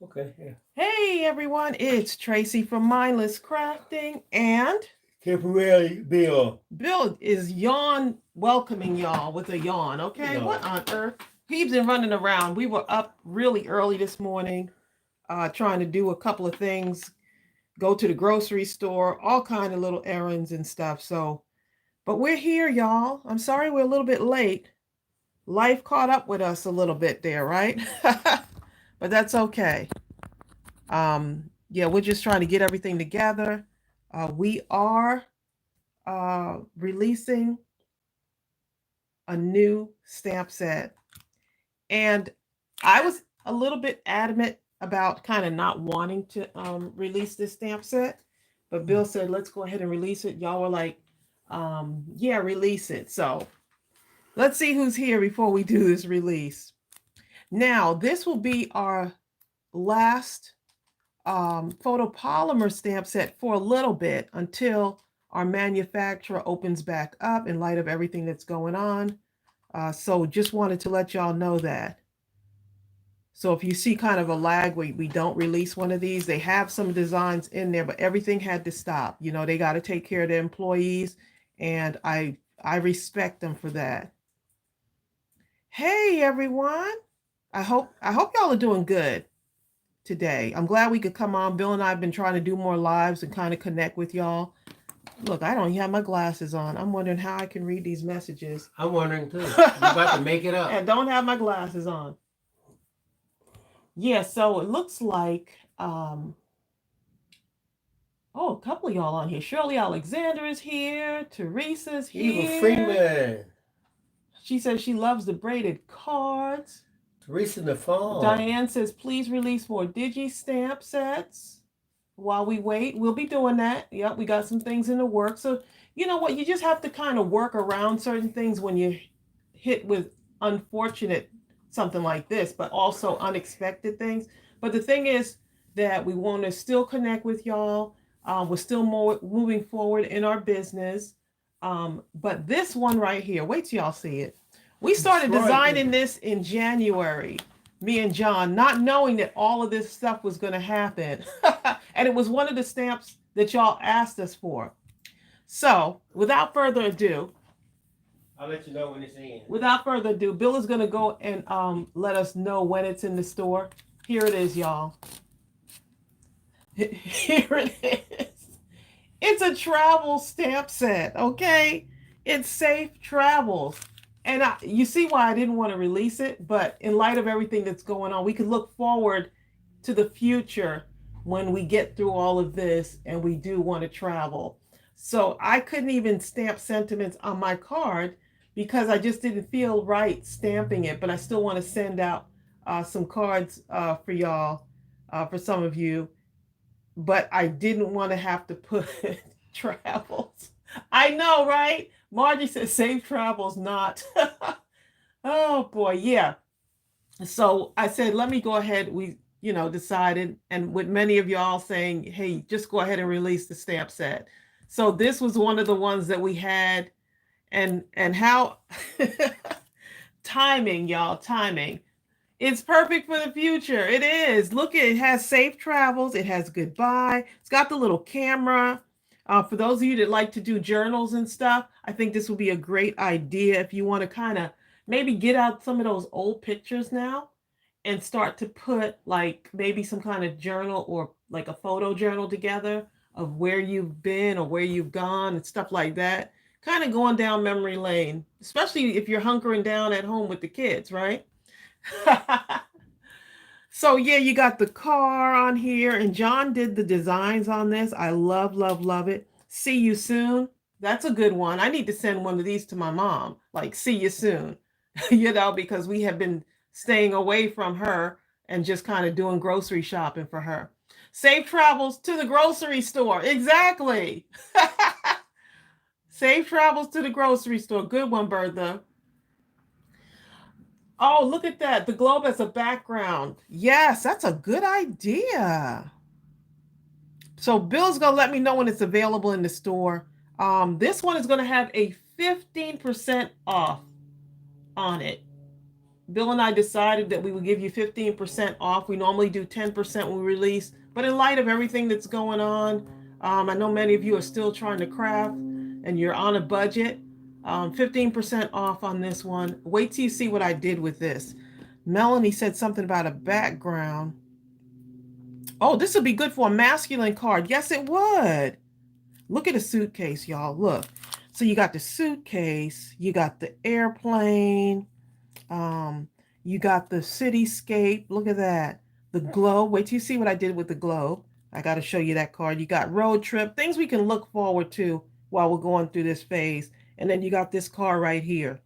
Okay, yeah. Hey everyone, it's Tracey from Mindless Crafting, and Temporarily Bill. Bill is welcoming y'all with a yawn. Okay, what on earth? He's been running around. We were up really early this morning, trying to do a couple of things, go to the grocery store, all kind of little errands and stuff. But we're here, y'all. I'm sorry we're a little bit late. Life caught up with us a little bit there, right? But that's okay. Yeah, we're just trying to get everything together. We are releasing a new stamp set, and I was a little bit adamant about kind of not wanting to release this stamp set, but Bill said, let's go ahead and release it. Y'all were like, yeah, release it. So let's see who's here before we do this release. Now, this will be our last photopolymer stamp set for a little bit until our manufacturer opens back up in light of everything that's going on. So just wanted to let y'all know that. So if you see kind of a lag, we don't release one of these. They have some designs in there, but everything had to stop. You know, they got to take care of their employees, and I respect them for that. Hey everyone. I hope y'all are doing good today. I'm glad we could come on. Bill and I have been trying to do more lives and kind of connect with y'all. Look, I don't have my glasses on. I'm wondering how I can read these messages. I'm wondering too. You about to make it up. And don't have my glasses on. Yeah, so it looks like a couple of y'all on here. Shirley Alexander is here. Teresa's here. Eva Freeman. She says she loves the braided cards. Teresa in the phone. Diane says, please release more digi stamp sets. While we wait, we'll be doing that. Yep, we got some things in the work. So, you know what? You just have to kind of work around certain things when you hit with unfortunate something like this, but also unexpected things. But the thing is that we want to still connect with y'all. We're still moving forward in our business. But this one right here, wait till y'all see it. We started designing this in January, me and John, not knowing that all of this stuff was going to happen. And it was one of the stamps that y'all asked us for. So, without further ado, I'll let you know when it's in. Without further ado, Bill is going to go and let us know when it's in the store. Here it is, y'all. Here it is. It's a travel stamp set, okay? It's Safe Travels. And you see why I didn't want to release it, but in light of everything that's going on, we could look forward to the future when we get through all of this and we do want to travel. So I couldn't even stamp sentiments on my card because I just didn't feel right stamping it, but I still want to send out some cards for y'all, for some of you. But I didn't want to have to put travels. I know, right? Margie says safe travels, not. Oh boy, yeah. So I said, let me go ahead. We, decided, and with many of y'all saying, hey, just go ahead and release the stamp set. So this was one of the ones that we had, and how timing, y'all, timing. It's perfect for the future. It is. Look, it has safe travels. It has goodbye. It's got the little camera. For those of you that like to do journals and stuff, I think this would be a great idea if you want to kind of maybe get out some of those old pictures now and start to put like maybe some kind of journal or like a photo journal together of where you've been or where you've gone and stuff like that. Kind of going down memory lane, especially if you're hunkering down at home with the kids, right? So yeah, you got the car on here, and John did the designs on this. I love, love, love it. See you soon. That's a good one. I need to send one of these to my mom. Like, see you soon. Because we have been staying away from her and just kind of doing grocery shopping for her. Safe travels to the grocery store. Exactly. Safe travels to the grocery store. Good one, Bertha. Oh, look at that. The globe as a background. Yes, that's a good idea. So Bill's going to let me know when it's available in the store. This one is going to have a 15% off on it. Bill and I decided that we would give you 15% off. We normally do 10% when we release, but in light of everything that's going on, I know many of you are still trying to craft and you're on a budget. 15% off on this one. Wait till you see what I did with this. Melanie said something about a background. Oh, this would be good for a masculine card. Yes, it would. Look at a suitcase, y'all. Look. So you got the suitcase, you got the airplane, you got the cityscape. Look at that. The globe. Wait till you see what I did with the globe. I got to show you that card. You got road trip, things we can look forward to while we're going through this phase. And then you got this card right here.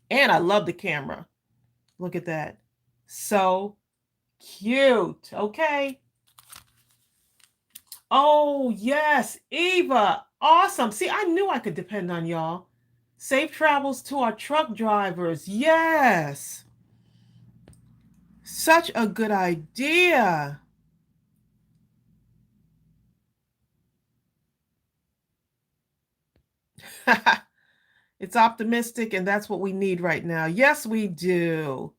And I love the camera. Look at that. So cute. Okay. Oh, yes. Eva. Awesome. See, I knew I could depend on y'all. Safe travels to our truck drivers. Yes. Such a good idea. It's optimistic, and that's what we need right now. Yes, we do.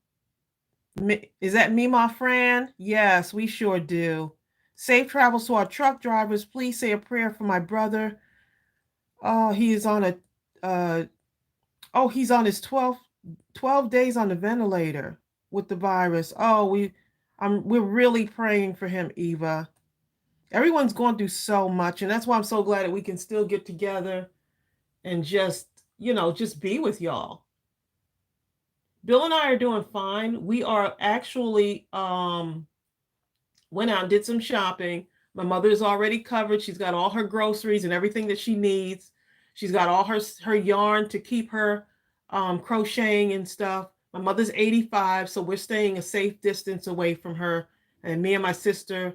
Is that me, my friend? Yes, we sure do. Safe travels to our truck drivers. Please say a prayer for my brother. Oh, he is on he's on his 12 days on the ventilator with the virus. Oh, we're really praying for him, Eva. Everyone's going through so much, and that's why I'm so glad that we can still get together and just be with y'all. Bill and I are doing fine. We are actually went out and did some shopping. My mother is already covered. She's got all her groceries and everything that she needs. She's got all her yarn to keep her crocheting and stuff. My mother's 85, so we're staying a safe distance away from her. And me and my sister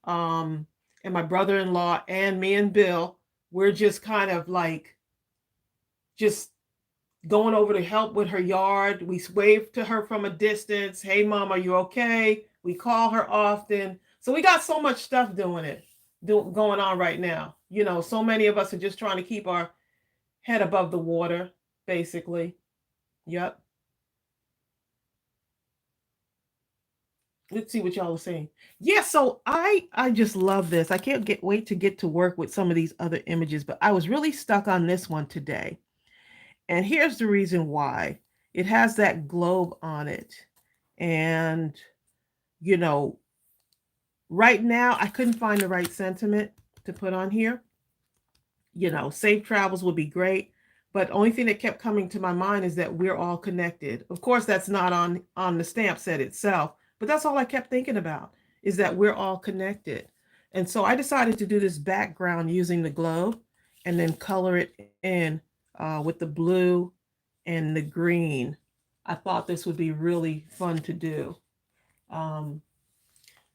and my brother-in-law and me and Bill, we're just kind of like just going over to help with her yard. We wave to her from a distance. Hey, Mom, are you okay? We call her often. So we got so much stuff going on right now. So many of us are just trying to keep our head above the water, basically. Yep. Let's see what y'all are saying. Yeah, so I just love this. I can't wait to get to work with some of these other images, but I was really stuck on this one today. And here's the reason why. It has that globe on it. And, right now I couldn't find the right sentiment to put on here. Safe travels would be great. But the only thing that kept coming to my mind is that we're all connected. Of course, that's not on the stamp set itself. But that's all I kept thinking about, is that we're all connected. And so I decided to do this background using the globe and then color it in with the blue and the green. I thought this would be really fun to do.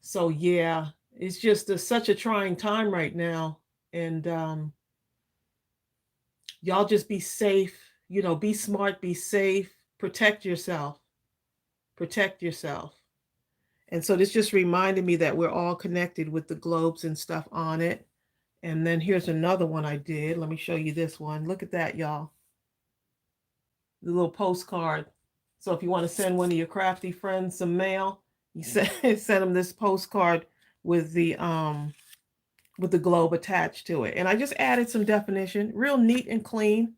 So yeah, it's just such a trying time right now. And y'all just be safe, be smart, be safe, protect yourself. Protect yourself. And so this just reminded me that we're all connected with the globes and stuff on it. And then here's another one I did. Let me show you this one. Look at that, y'all. The little postcard. So if you want to send one of your crafty friends some mail, you send them this postcard with the globe attached to it. And I just added some definition, real neat and clean.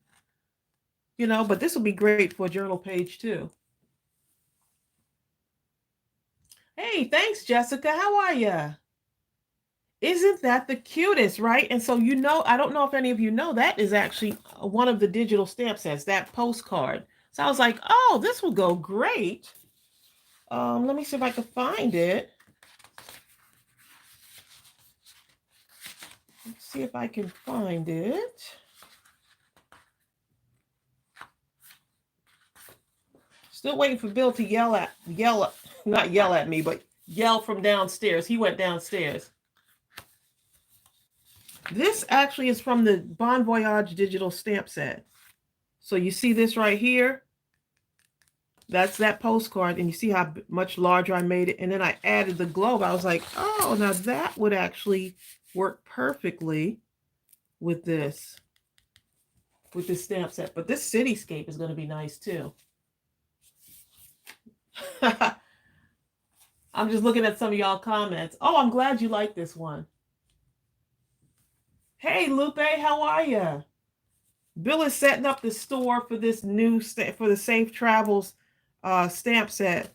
But this will be great for a journal page too. Hey, thanks, Jessica. How are you? Isn't that the cutest, right? And so, I don't know if any of you know, that is actually one of the digital stamp sets, that postcard. So I was like, oh, this will go great. Let me see if I can find it. Let's see if I can find it. Still waiting for Bill to not yell at me, but yell from downstairs. He went downstairs. This actually is from the Bon Voyage digital stamp set. So you see this right here? That's that postcard, and you see how much larger I made it. And then I added the globe. I was like, oh, now that would actually work perfectly with this stamp set. But this cityscape is going to be nice too. I'm just looking at some of y'all comments. Oh, I'm glad you like this one. Hey, Lupe, how are you? Bill is setting up the store for this new for the Safe Travels stamp set.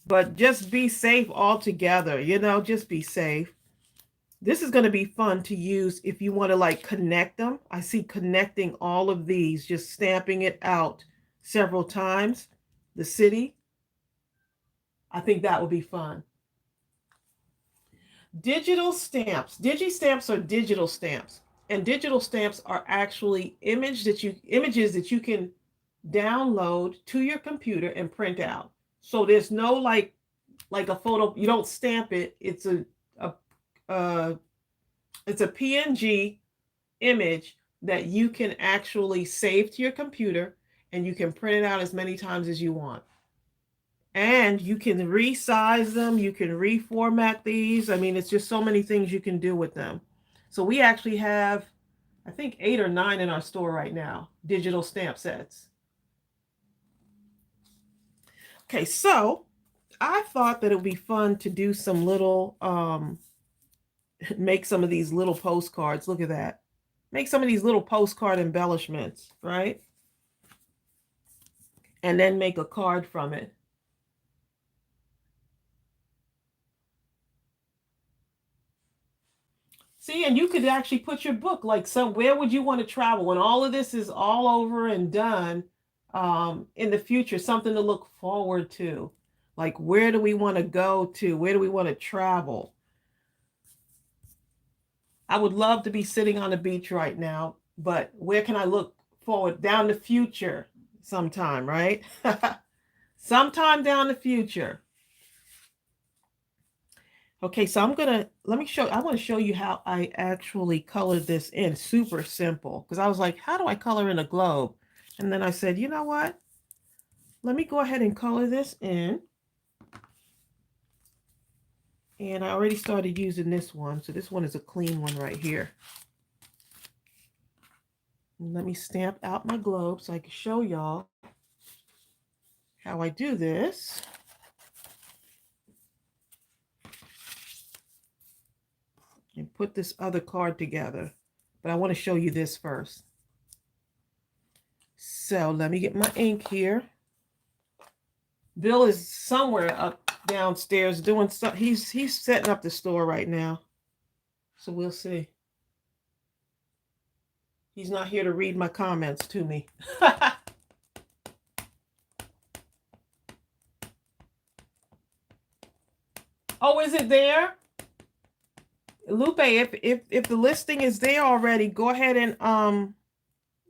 But just be safe altogether, you know, just be safe. This is going to be fun to use if you want to like connect them. I see connecting all of these, just stamping it out several times. The city. I think that would be fun. Digital stamps. Digi-stamps are digital stamps. And digital stamps are actually images that you can download to your computer and print out. So there's no like a photo. You don't stamp it. It's a PNG image that you can actually save to your computer, and you can print it out as many times as you want. And you can resize them. You can reformat these. I mean, it's just so many things you can do with them. So we actually have, I think, 8 or 9 in our store right now, digital stamp sets. Okay, so I thought that it would be fun to do some little, make some of these little postcards. Look at that. Make some of these little postcard embellishments, right? And then make a card from it. See, and you could actually put your book, like, where would you want to travel when all of this is all over and done in the future, something to look forward to. Like, where do we want to go to? Where do we want to travel? I would love to be sitting on the beach right now, but where can I look forward down the future sometime, right? Sometime down the future. Okay, so I want to show you how I actually colored this in. Super simple, because I was like, how do I color in a globe? And then I said, you know what? Let me go ahead and color this in. And I already started using this one. So this one is a clean one right here. And let me stamp out my globe so I can show y'all how I do this. And put this other card together. But I want to show you this first. So let me get my ink here. Bill is somewhere up downstairs doing stuff. He's setting up the store right now. So we'll see. He's not here to read my comments to me. Oh, is it there? Lupe, if the listing is there already, go ahead and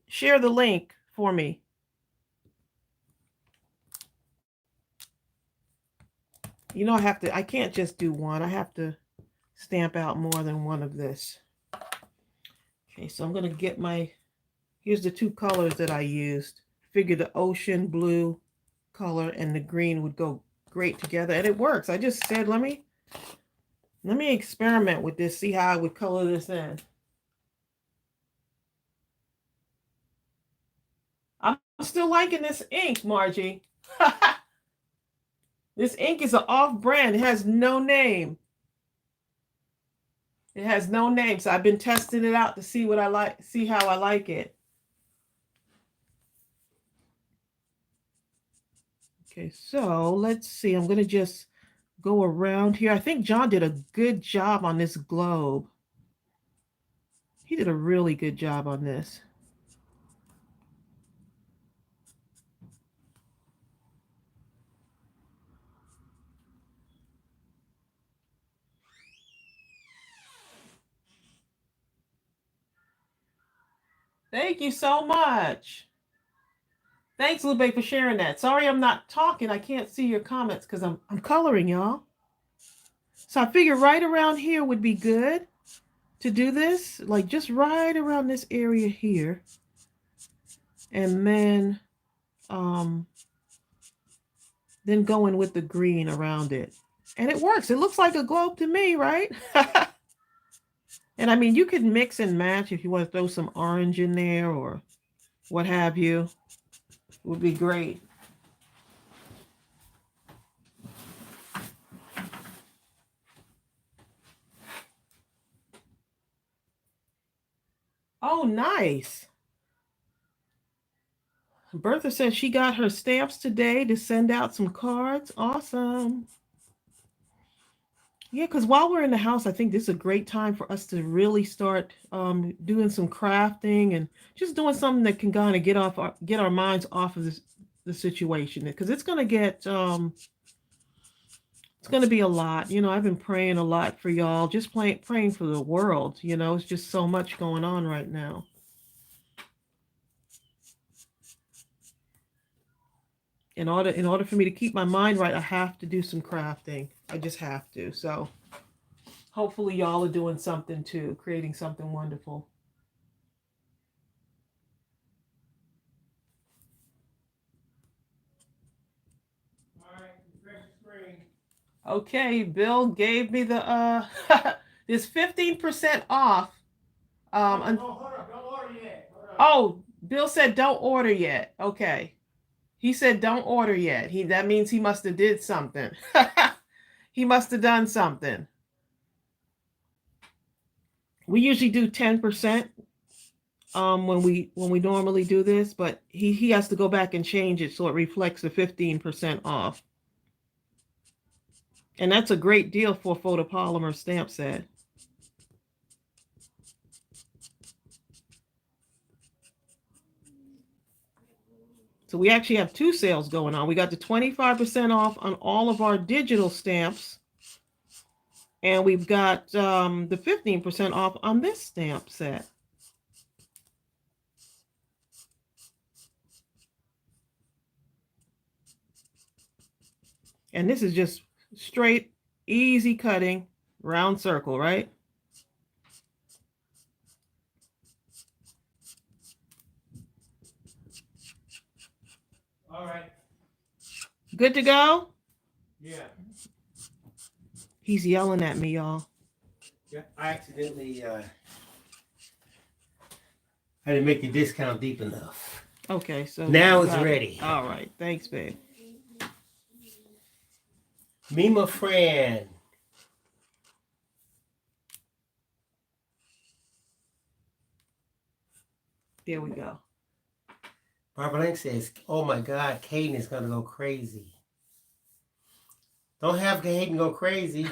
share the link for me. You know, I can't just do one. I have to stamp out more than one of this. Okay, so I'm going to get here's the 2 colors that I used. Figure the ocean blue color and the green would go great together. And it works. I just said, let me experiment with this, see how I would color this in. I'm still liking this ink, Margie. This ink is an off-brand. It has no name. It has no name. So I've been testing it out to see what I like, see how I like it. Okay, so let's see. I'm going to just go around here. I think John did a good job on this globe. He did a really good job on this. Thank you so much. Thanks, Lupe, for sharing that. Sorry I'm not talking. I can't see your comments because I'm coloring, y'all. So I figured right around here would be good to do this. Like just right around this area here. And then going with the green around it. And it works. It looks like a globe to me, right? And I mean, you could mix and match if you want to throw some orange in there or what have you. It would be great. Oh, nice. Bertha said she got her stamps today to send out some cards. Awesome. Yeah, because while we're in the house, I think this is a great time for us to really start doing some crafting and just doing something that can kind of get our minds off of the situation, because it's gonna be a lot. I've been praying a lot for y'all, just praying for the world. It's just so much going on right now. In order for me to keep my mind right, I have to do some crafting. I just have to. So hopefully y'all are doing something too, creating something wonderful. All right, refresh the screen. Okay, Bill gave me the this 15% off. Hold up, don't order yet. Hold up. Oh, Bill said don't order yet. Okay. He said don't order yet. That means he must have did something. He must have done something. We usually do 10% when we normally do this, but he has to go back and change it so it reflects the 15% off. And that's a great deal for a photopolymer stamp set. So we actually have two sales going on. We got the 25% off on all of our digital stamps. And we've got the 15% off on this stamp set. And this is just straight, easy cutting, round circle, right? All right. Good to go? Yeah. He's yelling at me, y'all. Yeah. I accidentally I didn't make the discount deep enough. Okay, so Now it's ready. All right, thanks, babe. Me, my friend. There we go. Barbara Link says, "Oh my God, Caden is gonna go crazy." Don't have Caden go crazy.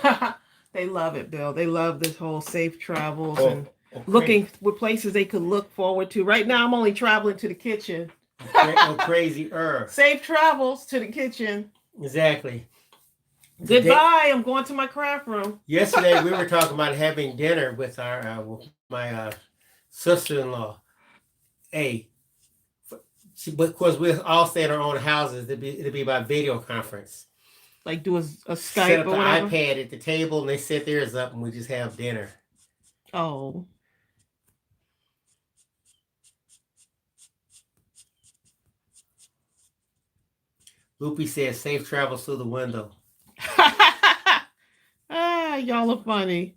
They love it, Bill. They love this whole safe travels and crazy. looking with places they could look forward to. Right now, I'm only traveling to the kitchen. Crazy. Safe travels to the kitchen. Exactly. Goodbye. I'm going to my craft room. Yesterday we were talking about having dinner with my sister-in-law. Hey, but of course we'll all stay in our own houses. It'll be by video conference. Like do a Skype Set up or the whatever. iPad at the table and they set theirs up and we just have dinner. Oh. Loopy says safe travels through the window. Y'all are funny.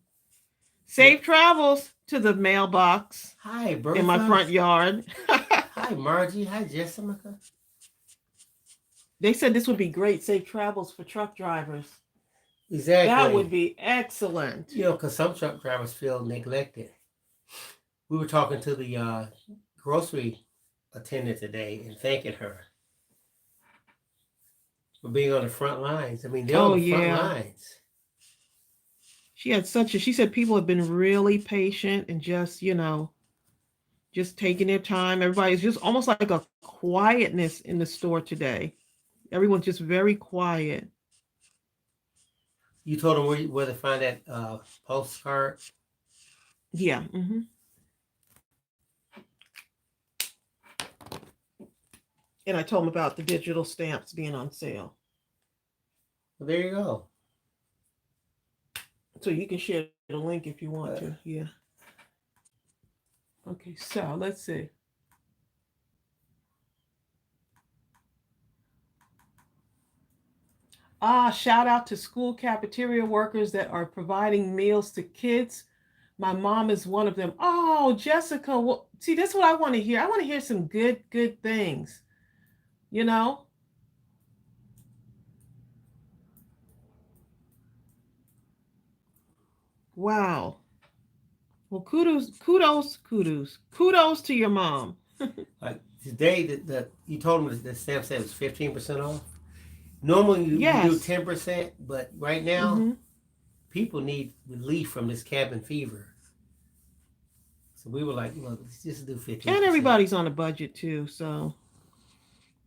Safe travels to the mailbox. Hi, Bertha. In my front yard. Hi, Margie. Hi, Jessica. They said this would be great safe travels for truck drivers. Exactly. That would be excellent. Because some truck drivers feel neglected. We were talking to the grocery attendant today and thanking her for being on the front lines. I mean, they're on the front lines. She said people have been really patient and just taking their time. Everybody's just almost like a quietness in the store today. Everyone's just very quiet. You told them where to find that postcard? Yeah. Mm-hmm. And I told them about the digital stamps being on sale. Well, there you go. So you can share the link if you want to. Yeah. Okay, so let's see. Shout out to school cafeteria workers that are providing meals to kids. My mom is one of them. Oh, Jessica, well, see, that's what I want to hear. I want to hear some good things. Wow. Well, kudos to your mom. Like today, you told me the stamp set was 15% off. Normally we do Yes. 10%, but right now Mm-hmm. people need relief from this cabin fever. So we were like, let's just do And 15%. everybody's on a budget too, so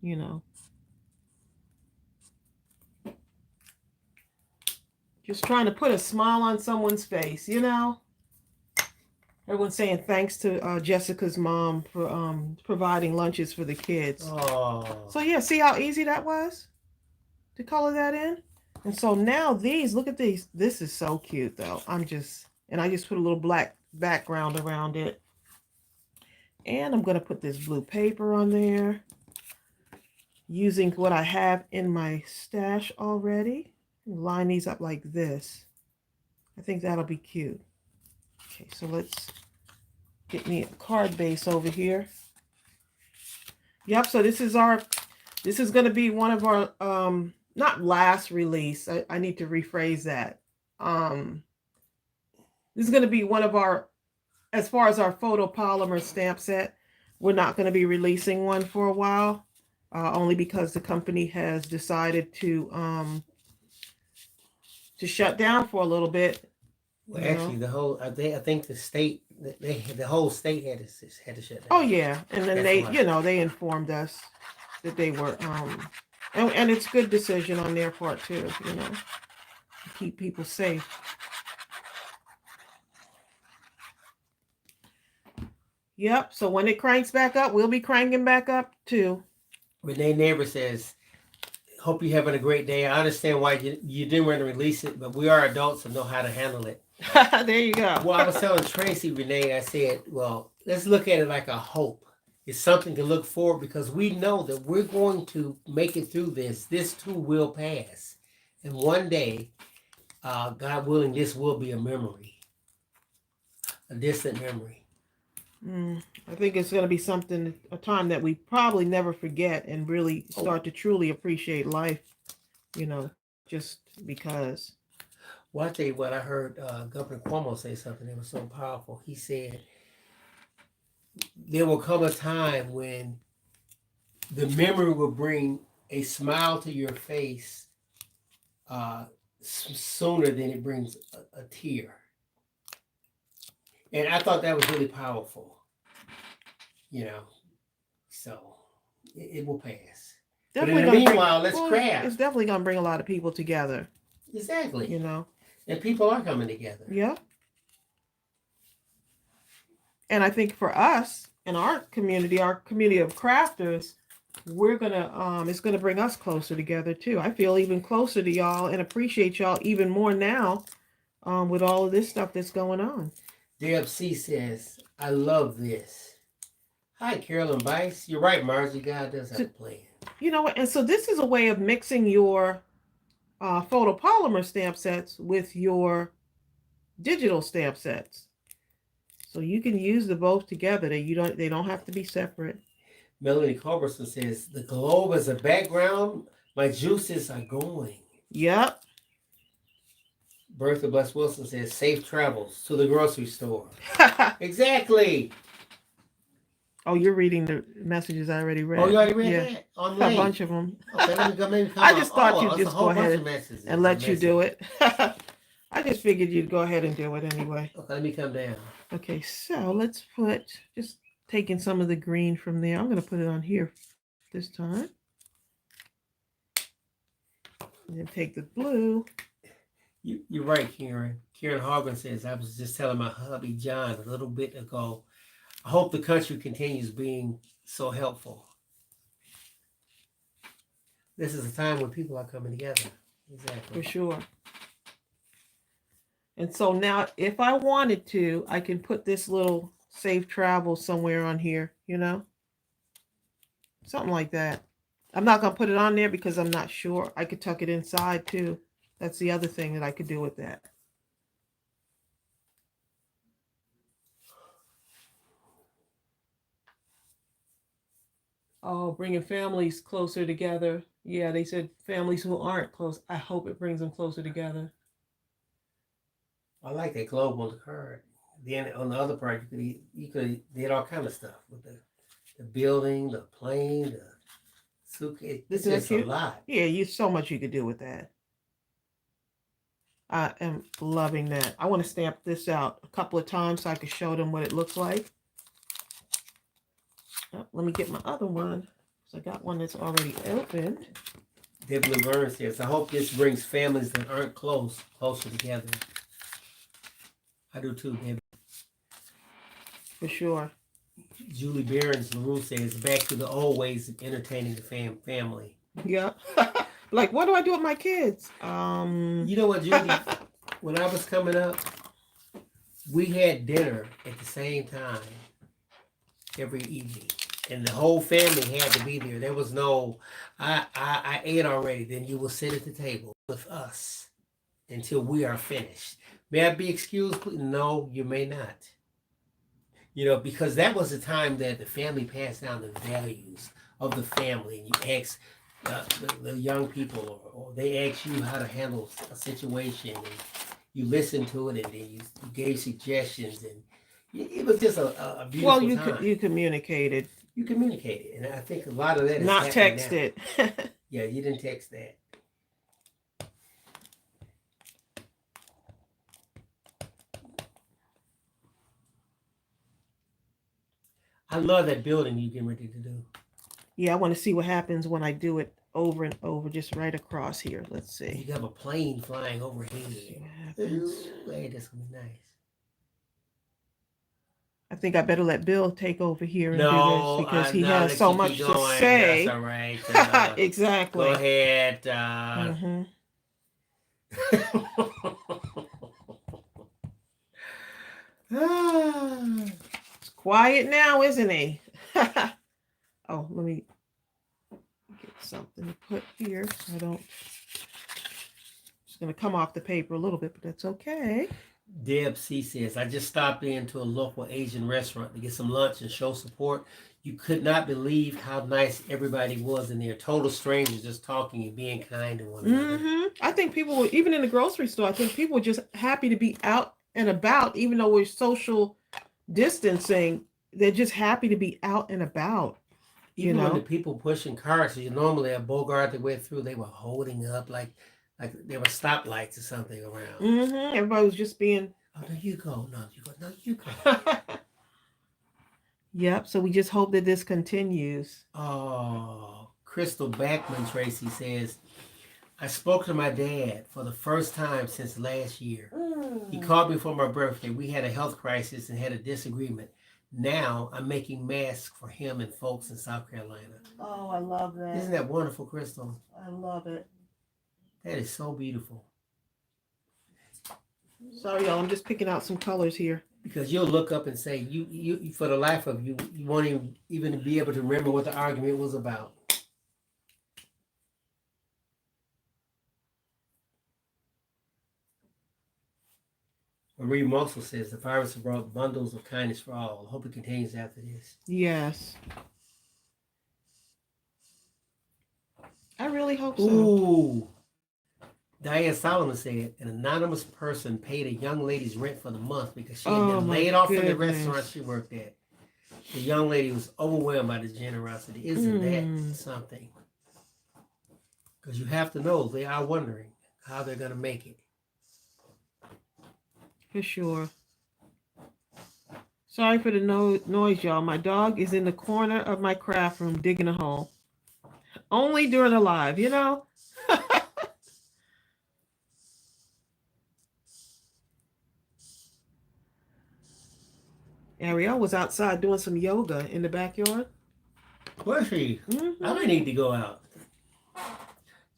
you know, just trying to put a smile on someone's face. Everyone's saying thanks to Jessica's mom for providing lunches for the kids. Oh, So yeah, see how easy that was to color that in. And so now these, look at these. This is so cute though. I just put a little black background around it. And I'm going to put this blue paper on there using what I have in my stash already. Line these up like this. I think that'll be cute. Okay, so let's get me a card base over here. Yep, so this is going to be one of our not last release. I need to rephrase that. This is going to be one of our, as far as our photopolymer stamp set, we're not going to be releasing one for a while, only because the company has decided to shut down for a little bit. well, actually, I think the whole state had to shut down. Oh yeah, and then they informed us that they were and it's good decision on their part too, to keep people safe. Yep. So when it cranks back up, we'll be cranking back up too. Renee Neighbor says, "Hope you're having a great day. I understand why you didn't want to release it, but we are adults and know how to handle it." There you go. Well, I was telling Tracey, Renee, I said, well, let's look at it like a hope. It's something to look forward because we know that we're going to make it through this. This too will pass. And one day, God willing, this will be a memory, a distant memory. I think it's going to be a time that we probably never forget and really start to truly appreciate life, just because. Well, I tell you what, I heard Governor Cuomo say something that was so powerful. He said, there will come a time when the memory will bring a smile to your face sooner than it brings a tear. And I thought that was really powerful, so it will pass. Definitely, but in the meanwhile, let's craft. It's definitely going to bring a lot of people together. Exactly. And people are coming together. Yeah. And I think for us in our community of crafters, it's gonna bring us closer together too. I feel even closer to y'all and appreciate y'all even more now, with all of this stuff that's going on. Deb C says, "I love this." Hi, Carolyn Bice. You're right, Margie. God does have a plan. You know what? And so this is a way of mixing your photopolymer stamp sets with your digital stamp sets. So you can use the both together. They don't have to be separate. Melanie Culberson says, "The globe as a background, my juices are going." Yep. Bertha Bless Wilson says, "Safe travels to the grocery store." Exactly. Oh, you're reading the messages I already read. Oh, you already read that? I'm late. A bunch of them. Okay, let me come I just thought you'd it's just a whole go bunch ahead of messages and let you do it. I just figured you'd go ahead and do it anyway. Okay, let me come down. Okay, so let's just taking some of the green from there. I'm going to put it on here this time. And then take the blue. You're right, Karen. Karen Hargan says, "I was just telling my hubby John a little bit ago, I hope the country continues being so helpful." This is a time when people are coming together. Exactly. For sure. And so now, if I wanted to, I can put this little safe travel somewhere on here, something like that. I'm not going to put it on there because I'm not sure. I could tuck it inside too. That's the other thing that I could do with that. Oh, bringing families closer together. Yeah, they said families who aren't close. I hope it brings them closer together. I like that globe on the card. Then on the other part, you could did all kind of stuff with the building, the plane, the suitcase. It's Isn't that just a cute? lot. Yeah, you so much you could do with that. I am loving that. I want to stamp this out a couple of times so I can show them what it looks like. Oh, let me get my other one. So I got one that's already opened. Debbie Laverne says, I hope this brings families that aren't closer together. I do too, Debbie. For sure. Julie Behrens LaRue says, back to the old ways of entertaining the family. Yeah. Like, what do I do with my kids? You know what, Judy? When I was coming up, we had dinner at the same time every evening. And the whole family had to be there. There was no, I ate already. Then you will sit at the table with us until we are finished. May I be excused, please? No, you may not. You know, because that was the time that the family passed down the values of the family. And you ask the young people, or they ask you how to handle a situation, and you listen to it, and then you gave suggestions, and it was just a beautiful time. You communicated. You communicated, and I think a lot of that is not texted. Yeah, you didn't text that. I love that building you're getting ready to do. Yeah, I want to see what happens when I do it over and over, just right across here. Let's see. You have a plane flying overhead. Hey, that's gonna be nice. I think I better let Bill take over here and do this because he no, has so much to say. That's all right. Exactly. Go ahead. It's quiet now, isn't he? Oh, let me get something to put here. I don't. It's going to come off the paper a little bit, but that's okay. Deb C says, I just stopped into a local Asian restaurant to get some lunch and show support. You could not believe how nice everybody was in there. Total strangers just talking and being kind to one another. I think people were, even in the grocery store, I think people were just happy to be out and about, even though we're social distancing. They're just happy to be out and about. Even when the people pushing cars, so you normally at Bogart they went through, they were holding up like there were stoplights or something around. Everybody was just being, oh, no, you go. No, you go. No, you go. Yep. So we just hope that this continues. Oh, Crystal Backman Tracy says, I spoke to my dad for the first time since last year. He called me for my birthday. We had a health crisis and had a disagreement. Now I'm making masks for him and folks in South Carolina. Oh, I love that. Isn't that wonderful, Crystal? I love it. That is so beautiful. Sorry, y'all. I'm just picking out some colors here. Because you'll look up and say, you for the life of you, you won't even be able to remember what the argument was about. Marie Mossel says, the virus brought bundles of kindness for all. I hope it continues after this. Yes. I really hope so. Ooh. Diane Solomon said, an anonymous person paid a young lady's rent for the month because she had been laid off from the restaurant she worked at. The young lady was overwhelmed by the generosity. Isn't that something? Because you have to know they are wondering how they're going to make it. For sure. Sorry for the noise, y'all. My dog is in the corner of my craft room digging a hole. Only during the live, you know? Ariel was outside doing some yoga in the backyard. Was she? I might need to go out.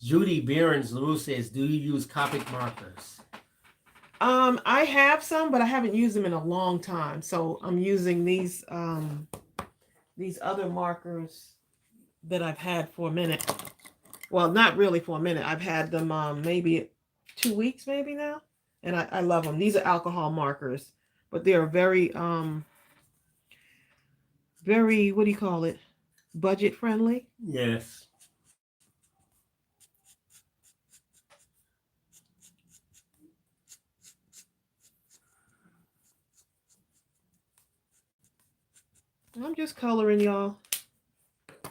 Judy Behrens LaRue says, do you use Copic markers? I have some, but I haven't used them in a long time. So I'm using these other markers that I've had for a minute. Well, not really for a minute. I've had them maybe 2 weeks, maybe now. And I love them. These are alcohol markers, but they're very, what do you call it? Budget friendly. Yes. I'm just coloring, y'all. I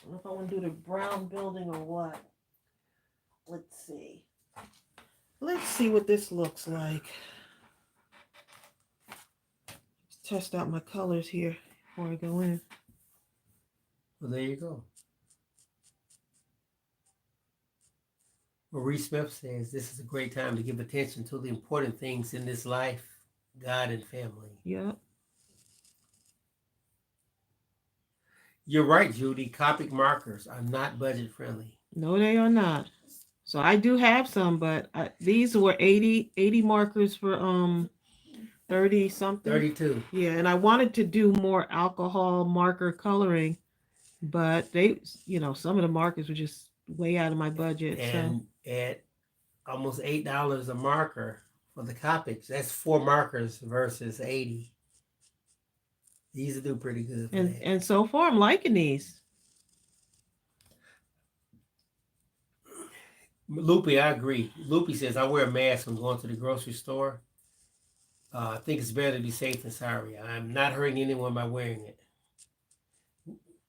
don't know if I want to do the brown building or what. Let's see. Let's see what this looks like. Let's test out my colors here before I go in. Well, there you go. Marie Smith says this is a great time to give attention to the important things in this life, God and family. Yep. You're right, Judy. Copic markers are not budget friendly. No, they are not. So I do have some, but these were 80 markers for 30 something. 32. Yeah, and I wanted to do more alcohol marker coloring, but they, some of the markers were just way out of my budget. And at almost $8 a marker for the Copics, that's 4 markers versus 80. These do pretty good. And so far, I'm liking these. Loopy, I agree. Loopy says, I wear a mask when going to the grocery store. I think it's better to be safe than sorry. I'm not hurting anyone by wearing it.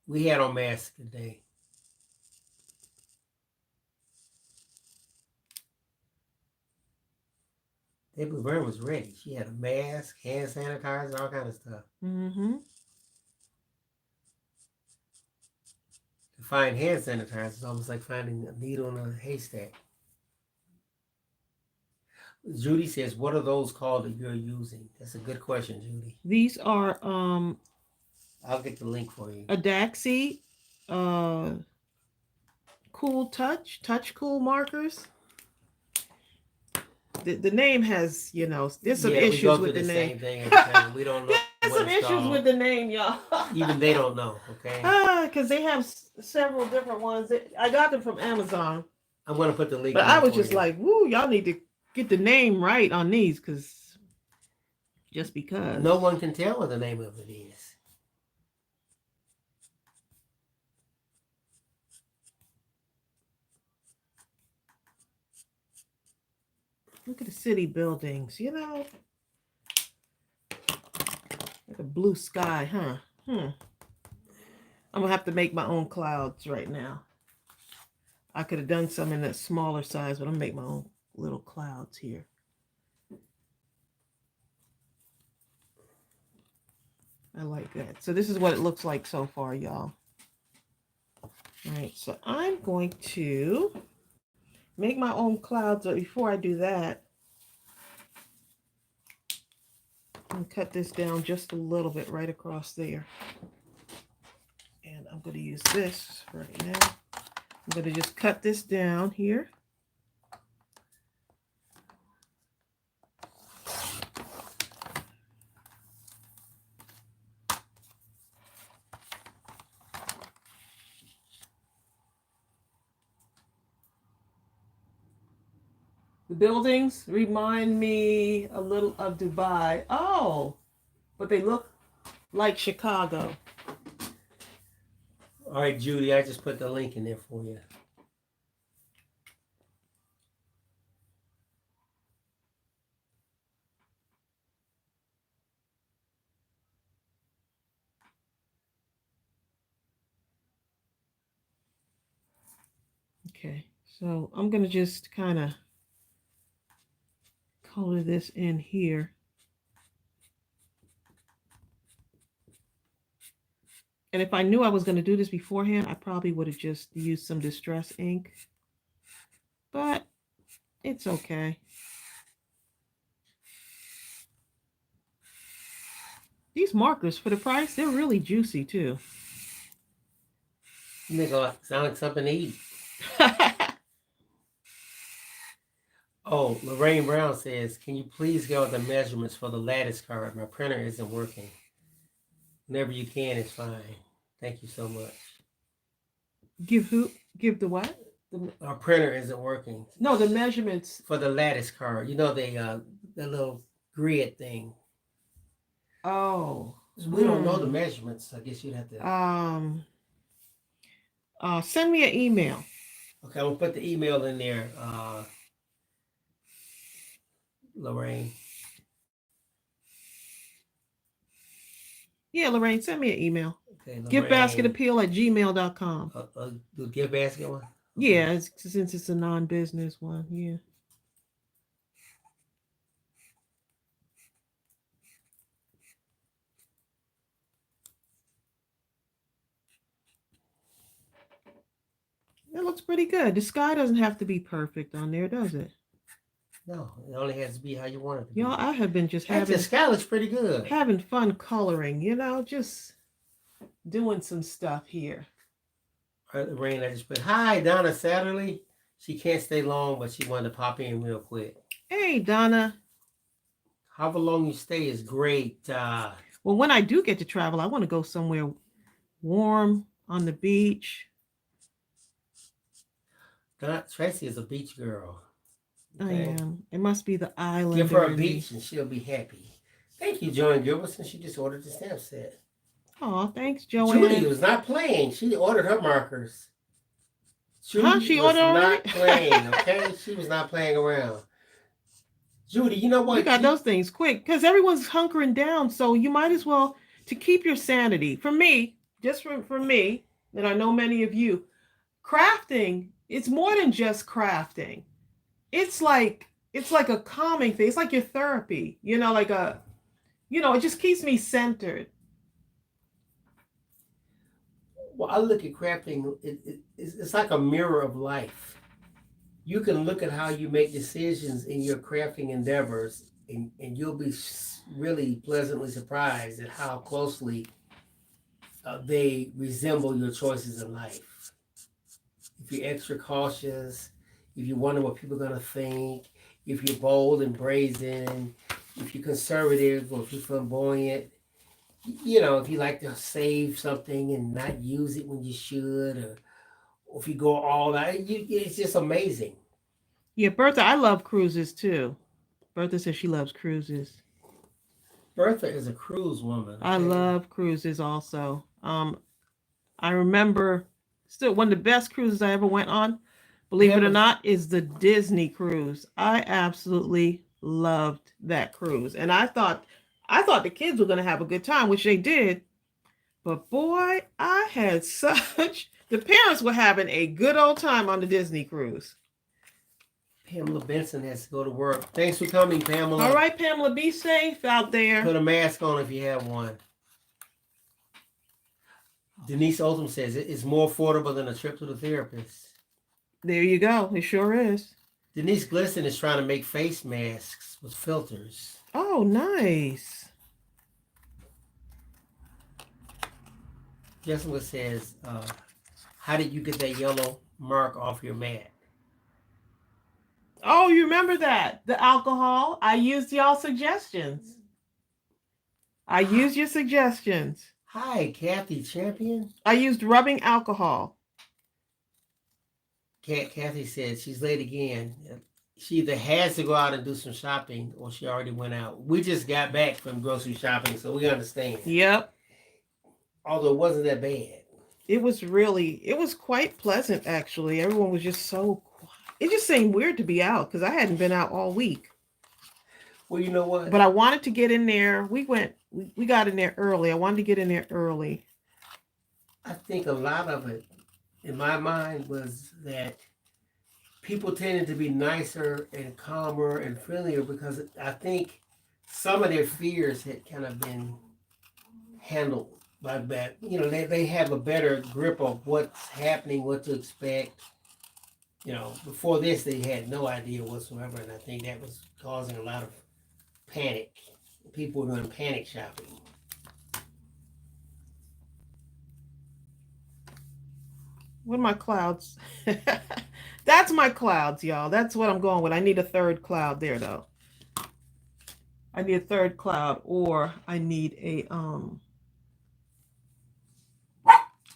We had on masks today. Debbie Byrne was ready. She had a mask, hand sanitizer, all kind of stuff. Mm-hmm. To find hand sanitizer is almost like finding a needle in a haystack. Judy says, what are those called that you're using? That's a good question, Judy. These are I'll get the link for you. ADAXI Cool Touch Cool markers. The name has, there's some issues with the name. Same thing every time. We don't know. There's some issues with the name, y'all. Even they don't know, okay? Because they have several different ones. I got them from Amazon. I'm going to put the link. But I was just like, woo, y'all need to get the name right on these, just because. No one can tell what the name of it is. Look at the city buildings, like a blue sky, huh? I'm gonna have to make my own clouds right now. I could have done some in that smaller size, but I'm gonna make my own little clouds here. I like that. So this is what it looks like so far, y'all. All right, so I'm going to make my own clouds, but before I do that, I'm going to cut this down just a little bit right across there. And I'm going to use this right now. I'm going to just cut this down here. The buildings remind me a little of Dubai. Oh, but they look like Chicago. All right, Judy, I just put the link in there for you. Okay, so I'm going to just kind of color this in here. And if I knew I was going to do this beforehand, I probably would have just used some distress ink. But it's okay. These markers, for the price, they're really juicy too. You make it sound like something to eat. Oh, Lorraine Brown says, can you please get all the measurements for the lattice card? My printer isn't working. Whenever you can, it's fine. Thank you so much. Give the what? Our printer isn't working. No, the measurements. For the lattice card. The little grid thing. Oh. So we don't know the measurements. I guess you'd have to... Send me an email. Okay, I'm going to put the email in there, Lorraine. Yeah, Lorraine, send me an email. Okay, Lorraine. GiftBasketAppeal@gmail.com. The gift basket one. Okay. Yeah, since it's a non-business one. Yeah. It looks pretty good. The sky doesn't have to be perfect on there, does it? No, it only has to be how you want it to be. Y'all, I have been just Actually, the sky looks pretty good. having fun coloring, just doing some stuff here. All right, Lorraine, I just put, hi, Donna Satterley. She can't stay long, but she wanted to pop in real quick. Hey, Donna. However long you stay is great. Well, when I do get to travel, I want to go somewhere warm on the beach. Tracey is a beach girl. Okay? I am. It must be the island. Give her a beach and she'll be happy. Thank you, Joanne Gilbertson. She just ordered the stamp set. Oh, thanks, Joanne. Judy was not playing. She ordered her markers. Judy She was ordered not playing, okay? She was not playing around. Judy, you know what? You got those things quick because everyone's hunkering down. So you might as well, to keep your sanity. For me, just for me, and I know many of you, crafting, it's more than just crafting. It's like a calming thing. It's like your therapy, it just keeps me centered. Well, I look at crafting, it's like a mirror of life. You can look at how you make decisions in your crafting endeavors, and you'll be really pleasantly surprised at how closely they resemble your choices in life. If you're extra cautious, if you wonder what people are going to think, if you're bold and brazen, if you're conservative or if you're flamboyant, if you like to save something and not use it when you should, or if you go all out, it's just amazing. Yeah, Bertha, I love cruises too. Bertha says she loves cruises. Bertha is a cruise woman. Okay? I love cruises also. I remember still one of the best cruises I ever went on, believe it or not, is the Disney cruise. I absolutely loved that cruise. And I thought the kids were going to have a good time, which they did. But boy, I had the parents were having a good old time on the Disney cruise. Pamela Benson has to go to work. Thanks for coming, Pamela. All right, Pamela, be safe out there. Put a mask on if you have one. Denise Oldham says it's more affordable than a trip to the therapist. There you go. It sure is. Denise Glisson is trying to make face masks with filters. Oh, nice. Jessica says, how did you get that yellow mark off your mat? Oh, you remember that? The alcohol? I used y'all's suggestions. I used your suggestions. Hi, Kathy Champion. I used rubbing alcohol. Kathy said she's late again. She either has to go out and do some shopping or she already went out. We just got back from grocery shopping, so we understand. Yep. Although it wasn't that bad. It was quite pleasant, actually. Everyone was just so quiet. It just seemed weird to be out because I hadn't been out all week. Well, you know what? But I wanted to get in there. We got in there early. I wanted to get in there early. I think a lot of it, in my mind, was that people tended to be nicer and calmer and friendlier because I think some of their fears had kind of been handled by that. They have a better grip of what's happening, what to expect. Before this, they had no idea whatsoever, and I think that was causing a lot of panic. People were doing panic shopping. What are my clouds? That's my clouds, y'all. That's what I'm going with. I need a third cloud there, though. I need a third cloud, or I need a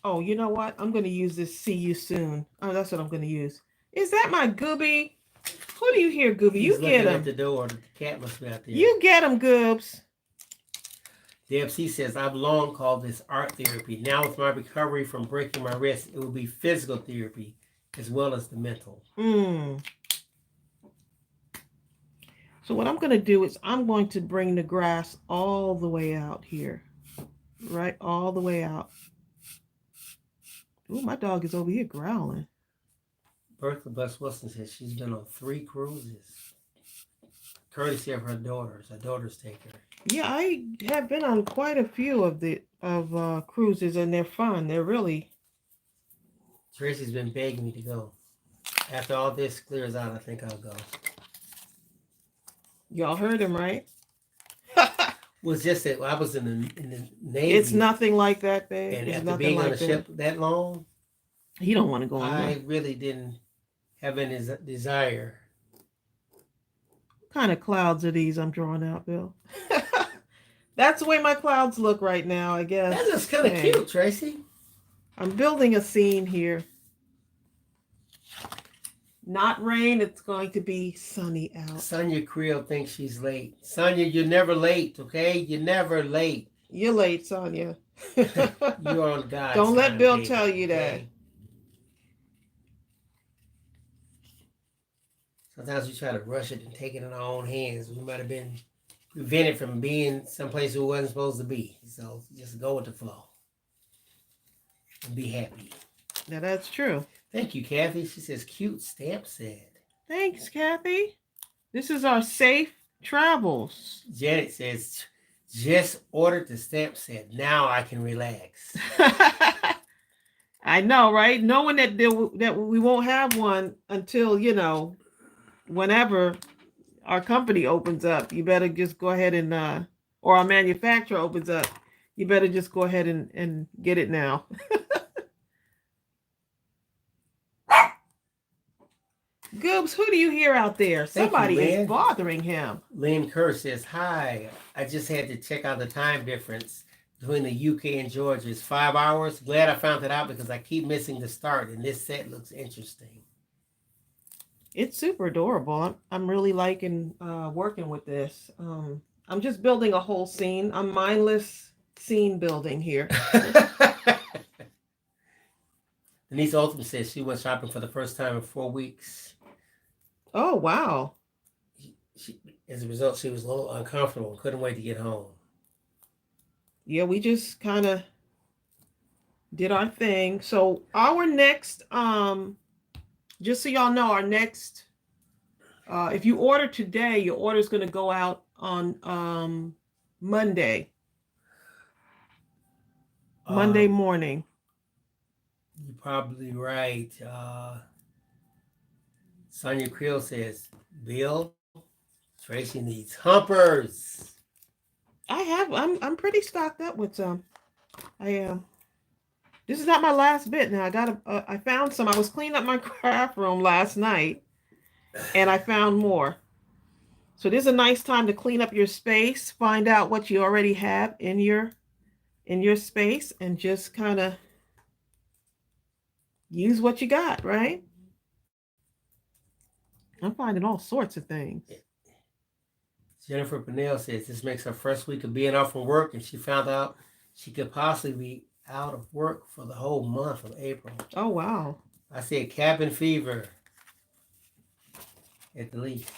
Oh, you know what? I'm going to use this see you soon. Oh, that's what I'm going to use. Is that my Gooby? Who do you hear, Gooby? He's you get him. At the door. The cat must be out there. You get him, Goobs. Deb C says, I've long called this art therapy. Now with my recovery from breaking my wrist, it will be physical therapy as well as the mental. So what I'm going to do is I'm going to bring the grass all the way out here. right all the way out. Ooh, my dog is over here growling. Bertha Bus Wilson says she's been on 3 cruises, courtesy of her daughters. Her daughters take her. Yeah, I have been on quite a few of cruises, and they're fun. They're really. Tracy's been begging me to go. After all this clears out, I think I'll go. Y'all heard him, right? Was just that I was in the Navy. It's nothing like that, babe. And it's after nothing being like on a ship that long, he don't want to go on. I really didn't have any desire. What kind of clouds are these I'm drawing out, Bill? That's the way my clouds look right now, I guess. That's just kind of cute, Tracy. I'm building a scene here. Not rain, it's going to be sunny out. Sonia Creel thinks she's late. Sonia, you're never late, okay? You're never late. You're late, Sonia. You're on God's Don't let time, Bill baby, tell you that. okay? Sometimes we try to rush it and take it in our own hands. We might have been prevented from being someplace we wasn't supposed to be. So just go with the flow and be happy. Now that's true. Thank you, Kathy. She says, cute stamp set. Thanks, Kathy. This is our safe travels. Janet says, just ordered the stamp set. Now I can relax. I know, right? Knowing that we won't have one until, whenever our company opens up, you better just go ahead and, or our manufacturer opens up, you better just go ahead and get it now. Goobs, who do you hear out there? Somebody is bothering him. Lynn Kerr says, hi. I just had to check out the time difference between the UK and Georgia. It's 5 hours. Glad I found that out because I keep missing the start, and this set looks interesting. It's super adorable. I'm really liking working with this. I'm just building a whole scene. I'm mindless scene building here. Denise Oldham says she went shopping for the first time in 4 weeks. Oh, wow. As a result, she was a little uncomfortable and couldn't wait to get home. Yeah, we just kind of did our thing. So our next, just so y'all know, our next, if you order today, your order is going to go out on Monday. Monday morning. You're probably right. Sonia Creel says, Bill, Tracy needs humpers. I'm pretty stocked up with some. I am. This is not my last bit now. I found some. I was cleaning up my craft room last night and I found more. So this is a nice time to clean up your space, find out what you already have in your space, and just kind of use what you got, right? I'm finding all sorts of things. Jennifer Pennell says this makes her first week of being off from work, and she found out she could possibly be out of work for the whole month of April. Oh, wow. I said cabin fever at the least.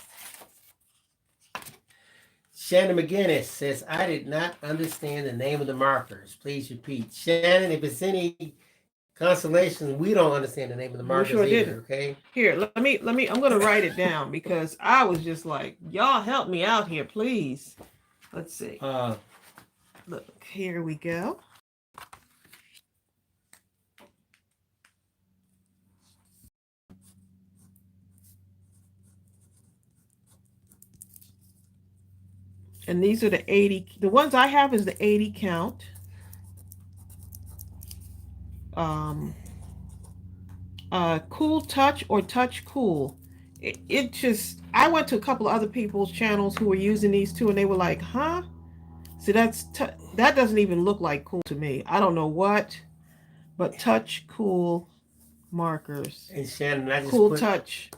Shannon McGinnis says, I did not understand the name of the markers. Please repeat. Shannon, if it's any consolation, we don't understand the name of the markers sure either, didn't. okay? Here, let me, I'm going to write it down because I was just like, y'all help me out here, please. Let's see. Look, here we go. And these are the 80, the ones I have is the 80 count. Cool Touch or Touch Cool. It just, I went to a couple of other people's channels who were using these too, and they were like, huh? See, that doesn't even look like cool to me. I don't know what, but Touch Cool markers. And Shannon, I just Cool Touch.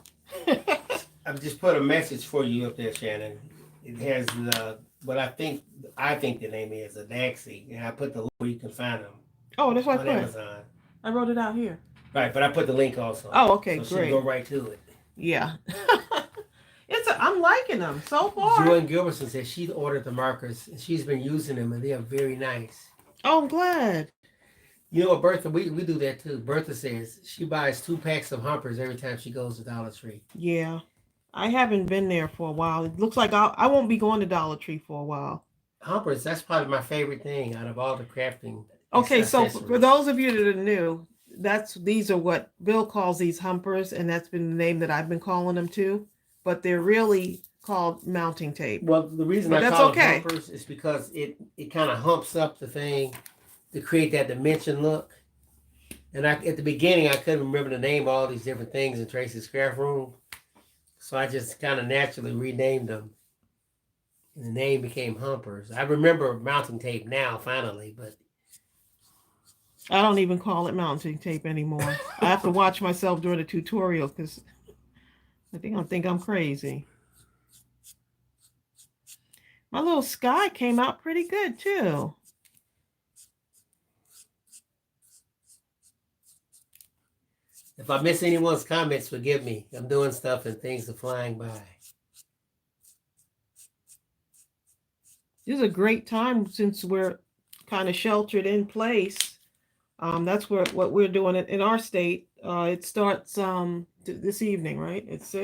I've just put a message for you up there, Shannon. It has what I think the name is ADAXI, and I put the link where you can find them. Oh, that's what I on put. Amazon. I wrote it out here. Right, but I put the link also. Oh, okay, so great. Go right to it. Yeah. I'm liking them so far. Joanne Gilbertson says she ordered the markers and she's been using them and they are very nice. Oh, I'm glad. You know what, Bertha, we do that too. Bertha says she buys 2 packs of Humpers every time she goes to Dollar Tree. Yeah. I haven't been there for a while. It looks like I won't be going to Dollar Tree for a while. Humpers, that's probably my favorite thing out of all the crafting Okay, so for accessories. those of you that are new, these are what Bill calls these humpers, and that's been the name that I've been calling them too. But they're really called mounting tape. Well, the reason But I that's call them okay. Humpers is because it kind of humps up the thing to create that dimension look. And at the beginning, I couldn't remember the name of all these different things in Tracy's craft room. So I just kind of naturally renamed them. And the name became Humpers. I remember mounting tape now, finally, but I don't even call it mounting tape anymore. I have to watch myself during the tutorial because I think I'm crazy. My little sky came out pretty good too. if I miss anyone's comments, forgive me. I'm doing stuff and things are flying by. This is a great time since we're kind of sheltered in place. That's what we're doing in our state. It starts this evening, right? It's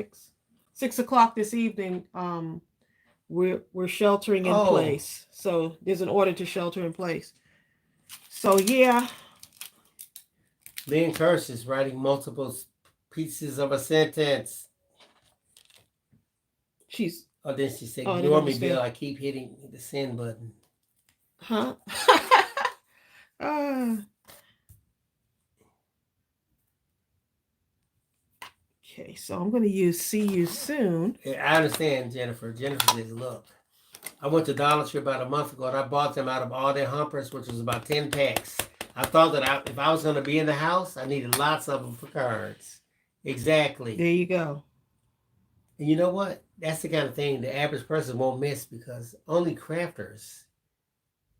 6 o'clock this evening. We're sheltering in place. So there's an order to shelter in place. So yeah. Lynn Curse is writing multiple pieces of a sentence. She's. Oh, then she said, "Ignore me, Bill. I keep hitting the send button." Huh? Okay, so I'm going to use "see you soon." I understand, Jennifer. Jennifer says, "Look, I went to Dollar Tree about a month ago and I bought them out of all their Humpers, which was about 10 packs. I thought that if I was going to be in the house, I needed lots of them for cards." Exactly. There you go. And you know what? That's the kind of thing the average person won't miss because only crafters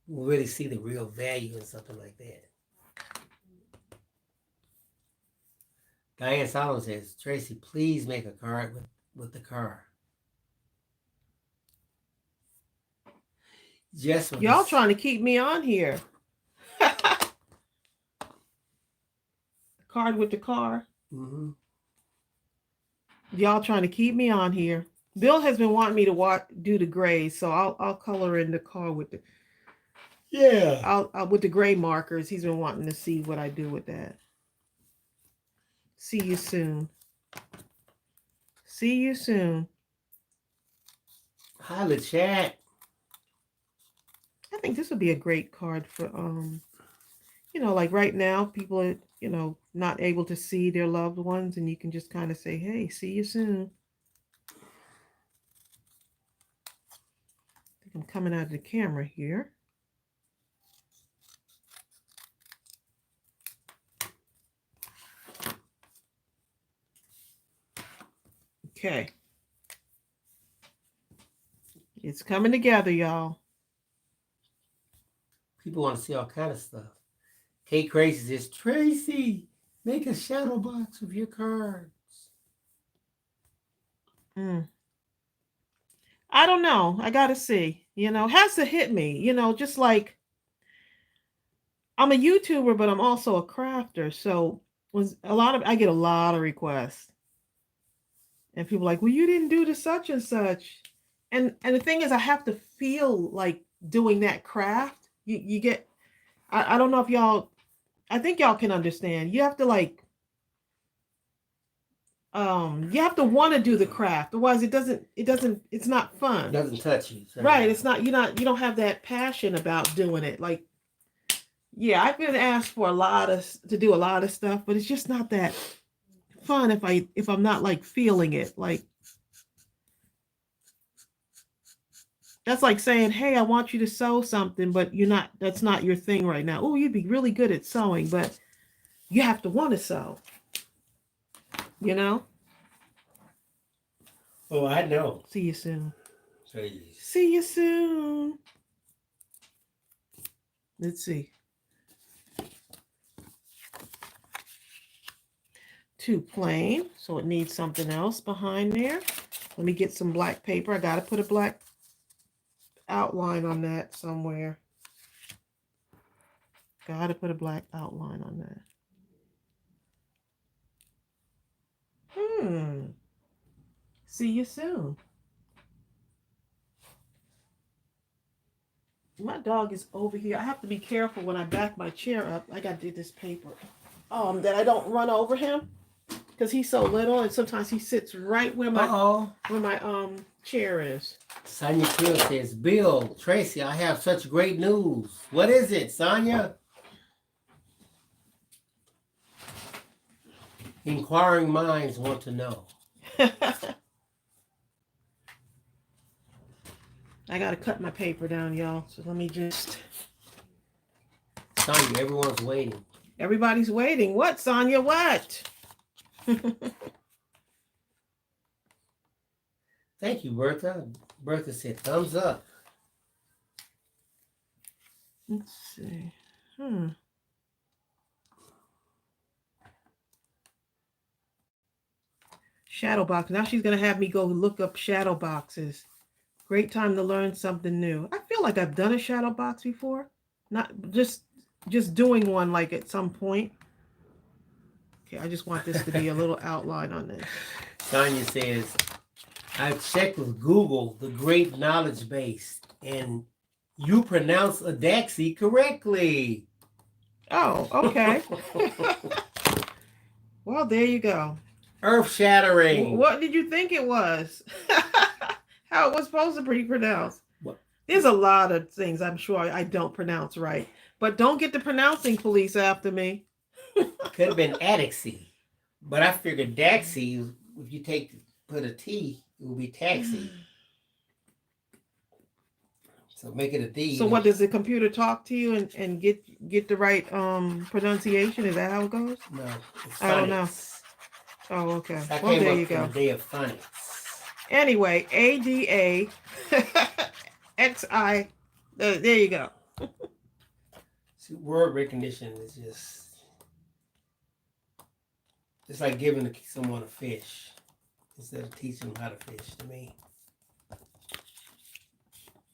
will really see the real value in something like that. Diane Solomon says, "Tracy, please make a card with the car." Yes, y'all trying to keep me on here. Card with the car. Mm-hmm. Y'all trying to keep me on here. Bill has been wanting me to do the gray, so I'll color in the car with the. Yeah. I'll with the gray markers. He's been wanting to see what I do with that. See you soon. See you soon. Hi, the chat. I think this would be a great card for like right now, people are, not able to see their loved ones, and you can just kind of say, "Hey, see you soon." I think I'm coming out of the camera here. Okay. It's coming together, y'all. People want to see all kind of stuff. Kate Crazy says, "Tracy, make a shadow box of your cards." I don't know. I gotta see. Has to hit me. Just like I'm a YouTuber, but I'm also a crafter. So I get a lot of requests, and people are like, "Well, you didn't do the such and such," and the thing is, I have to feel like doing that craft. You get. I don't know if y'all. I think y'all can understand. You have to you have to want to do the craft, otherwise it's not fun. It doesn't touch you. So. Right. It's not, you don't have that passion about doing it. Like, yeah, I've been asked to do a lot of stuff, but it's just not that fun if I'm not like feeling it. Like, that's like saying, "Hey, I want you to sew something," but that's not your thing right now. Oh, you'd be really good at sewing, but you have to want to sew. Oh, I know. See you soon. Please. See you soon. Let's see. Too plain, so it needs something else behind there. Let me get some black paper. I got to put a black outline on that somewhere. Gotta put a black outline on that. See you soon. My dog is over here. I have to be careful when I back my chair up. I gotta do this paper. That I don't run over him because he's so little, and sometimes he sits right where my chair is. Sonia Kill says, Bill, Tracy, I have such great news. What is it, Sonia? Inquiring minds want to know. I gotta cut my paper down, y'all. So let me just. Sonia, everyone's waiting. Everybody's waiting. What, Sonia? What? Thank you, Bertha. Bertha said, thumbs up. Let's see. Shadow box. Now she's gonna have me go look up shadow boxes. Great time to learn something new. I feel like I've done a shadow box before. Not just doing one like at some point. Okay, I just want this to be a little outline on this. Sonia says, I've checked with Google, the great knowledge base, and you pronounce ADAXI correctly. Oh, okay. Well, there you go. Earth-shattering. What did you think it was? How it was supposed to be pronounced? What? There's a lot of things I'm sure I don't pronounce right. But don't get the pronouncing police after me. Could have been ADAXI. But I figured DAXI, if you put a T, it will be taxi. So make it a D. So what, does the computer talk to you and get the right pronunciation? Is that how it goes? No. I don't know. Oh, okay. I Well, came there up you from go. the day of phonics. Anyway, ADAXI. There you go. See, word recognition is just, it's like giving someone a fish instead of teaching them how to fish. To me,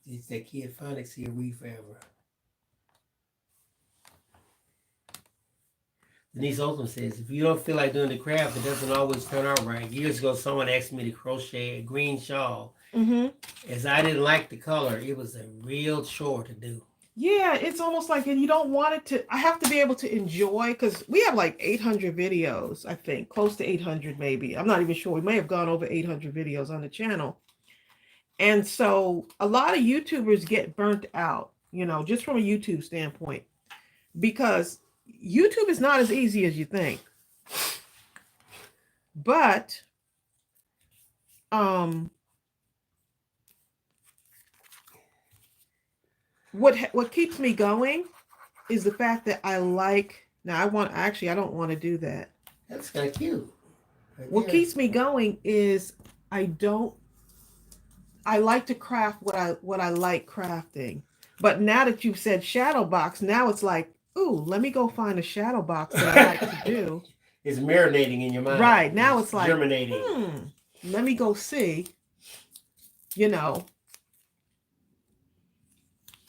teach that kid phonics, he'll read forever. Denise Oldham says, if you don't feel like doing the craft, it doesn't always turn out right. Years ago, someone asked me to crochet a green shawl. As I didn't like the color, it was a real chore to do. Yeah, it's almost like, and you don't want it to, I have to be able to enjoy, because we have like 800 videos, I think, close to 800 maybe. I'm not even sure. We may have gone over 800 videos on the channel. And so a lot of YouTubers get burnt out, just from a YouTube standpoint, because YouTube is not as easy as you think. But what keeps me going is the fact that I don't want to do that. That's kind of cute. What keeps me going is I like to craft what I like crafting. But now that you've said shadow box, now it's like, ooh, let me go find a shadow box that I like to do. It's marinating in your mind. Right. Now it's like, germinating. Let me go see,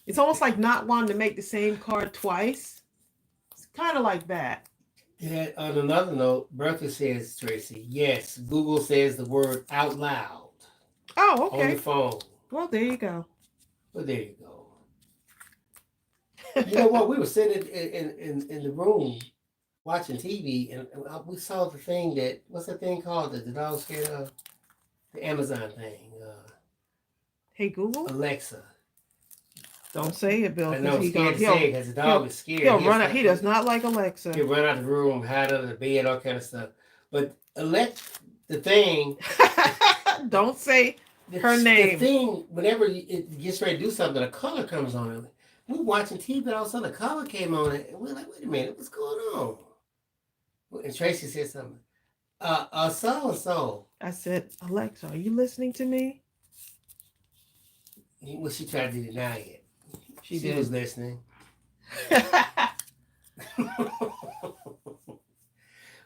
It's almost like not wanting to make the same card twice. It's kind of like that. Yeah, on another note, Bertha says, Tracy, yes, Google says the word out loud. Oh, okay. On the phone. Well, there you go. Well, there you go. You know what? We were sitting in the room watching TV, and we saw the thing what's that thing called that the dog's scared of? The Amazon thing. Hey, Google? Alexa. Don't say it, Bill. I know, I'm scared to say it because the dog is scared. He'll run out. He does not like Alexa. He'll run out of the room, hide under the bed, all kind of stuff. But Alexa, the thing. Don't say her name. The thing, whenever it gets ready to do something, a color comes on it. We're watching TV, and all of a sudden a color came on it. And we're like, wait a minute, what's going on? And Tracy said something. So. I said, Alexa, are you listening to me? Well, she tried to deny it. She did. was listening.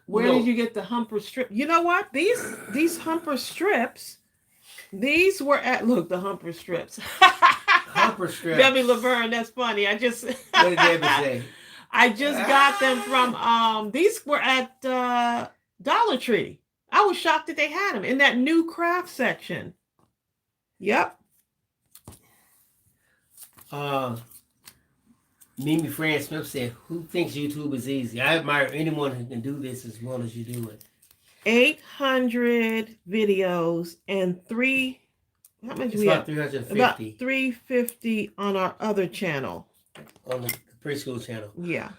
Where did you get the humper strip? You know what? These humper strips, these were at, look, the humper strips. Humper strips. Debbie Laverne, that's funny. What did Debbie say? I just got them from these were at Dollar Tree. I was shocked that they had them in that new craft section. Yep. Mimi Fran Smith said, "Who thinks YouTube is easy? I admire anyone who can do this as well as you do it." 800 videos and how much It's we about have? 350 About 350 on our other channel. on the preschool channel. Yeah.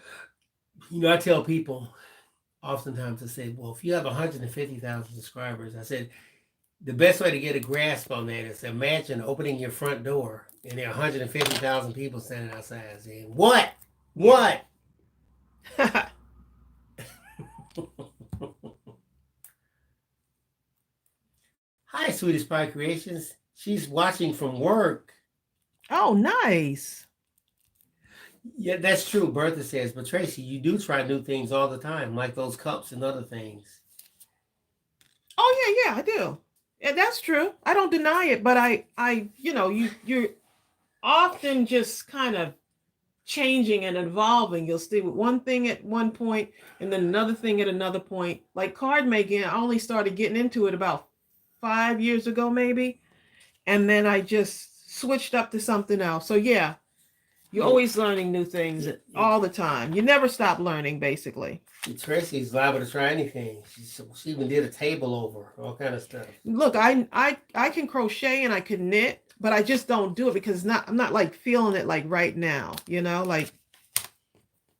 You know, I tell people oftentimes, I say, well, if you have 150,000 subscribers, I said, the best way to get a grasp on that is imagine opening your front door and there are 150,000 people standing outside saying, what? What? Hi, Sweetest Pie Creations. She's watching from work. Oh, nice. Yeah, that's true. Bertha says, but Tracey, you do try new things all the time, like those cups and other things. Oh yeah, I do. Yeah, that's true. I don't deny it, but I, you're often just kind of changing and evolving. You'll stay with one thing at one point and then another thing at another point. Like card making, I only started getting into it about 5 years ago, maybe. And then I just switched up to something else. So yeah, you're always learning new things all the time. You never stop learning, basically. Tracey's liable to try anything. She even did a table over, all kind of stuff. Look, I can crochet and I can knit, but I just don't do it because I'm not like feeling it like right now, like.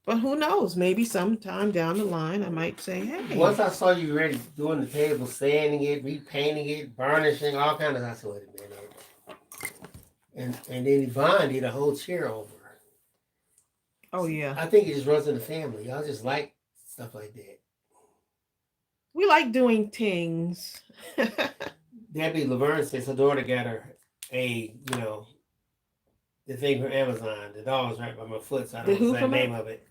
But who knows? Maybe sometime down the line, I might say, hey. Once I saw you ready doing the table, sanding it, repainting it, burnishing, all kinds of, I said, wait a minute. And then Yvonne did a whole chair over. Oh, yeah. I think it just runs in the family. Y'all just like stuff like that. We like doing things. Debbie Laverne says her daughter got her the thing from Amazon. The dog's right by my foot, so I don't know the name of it.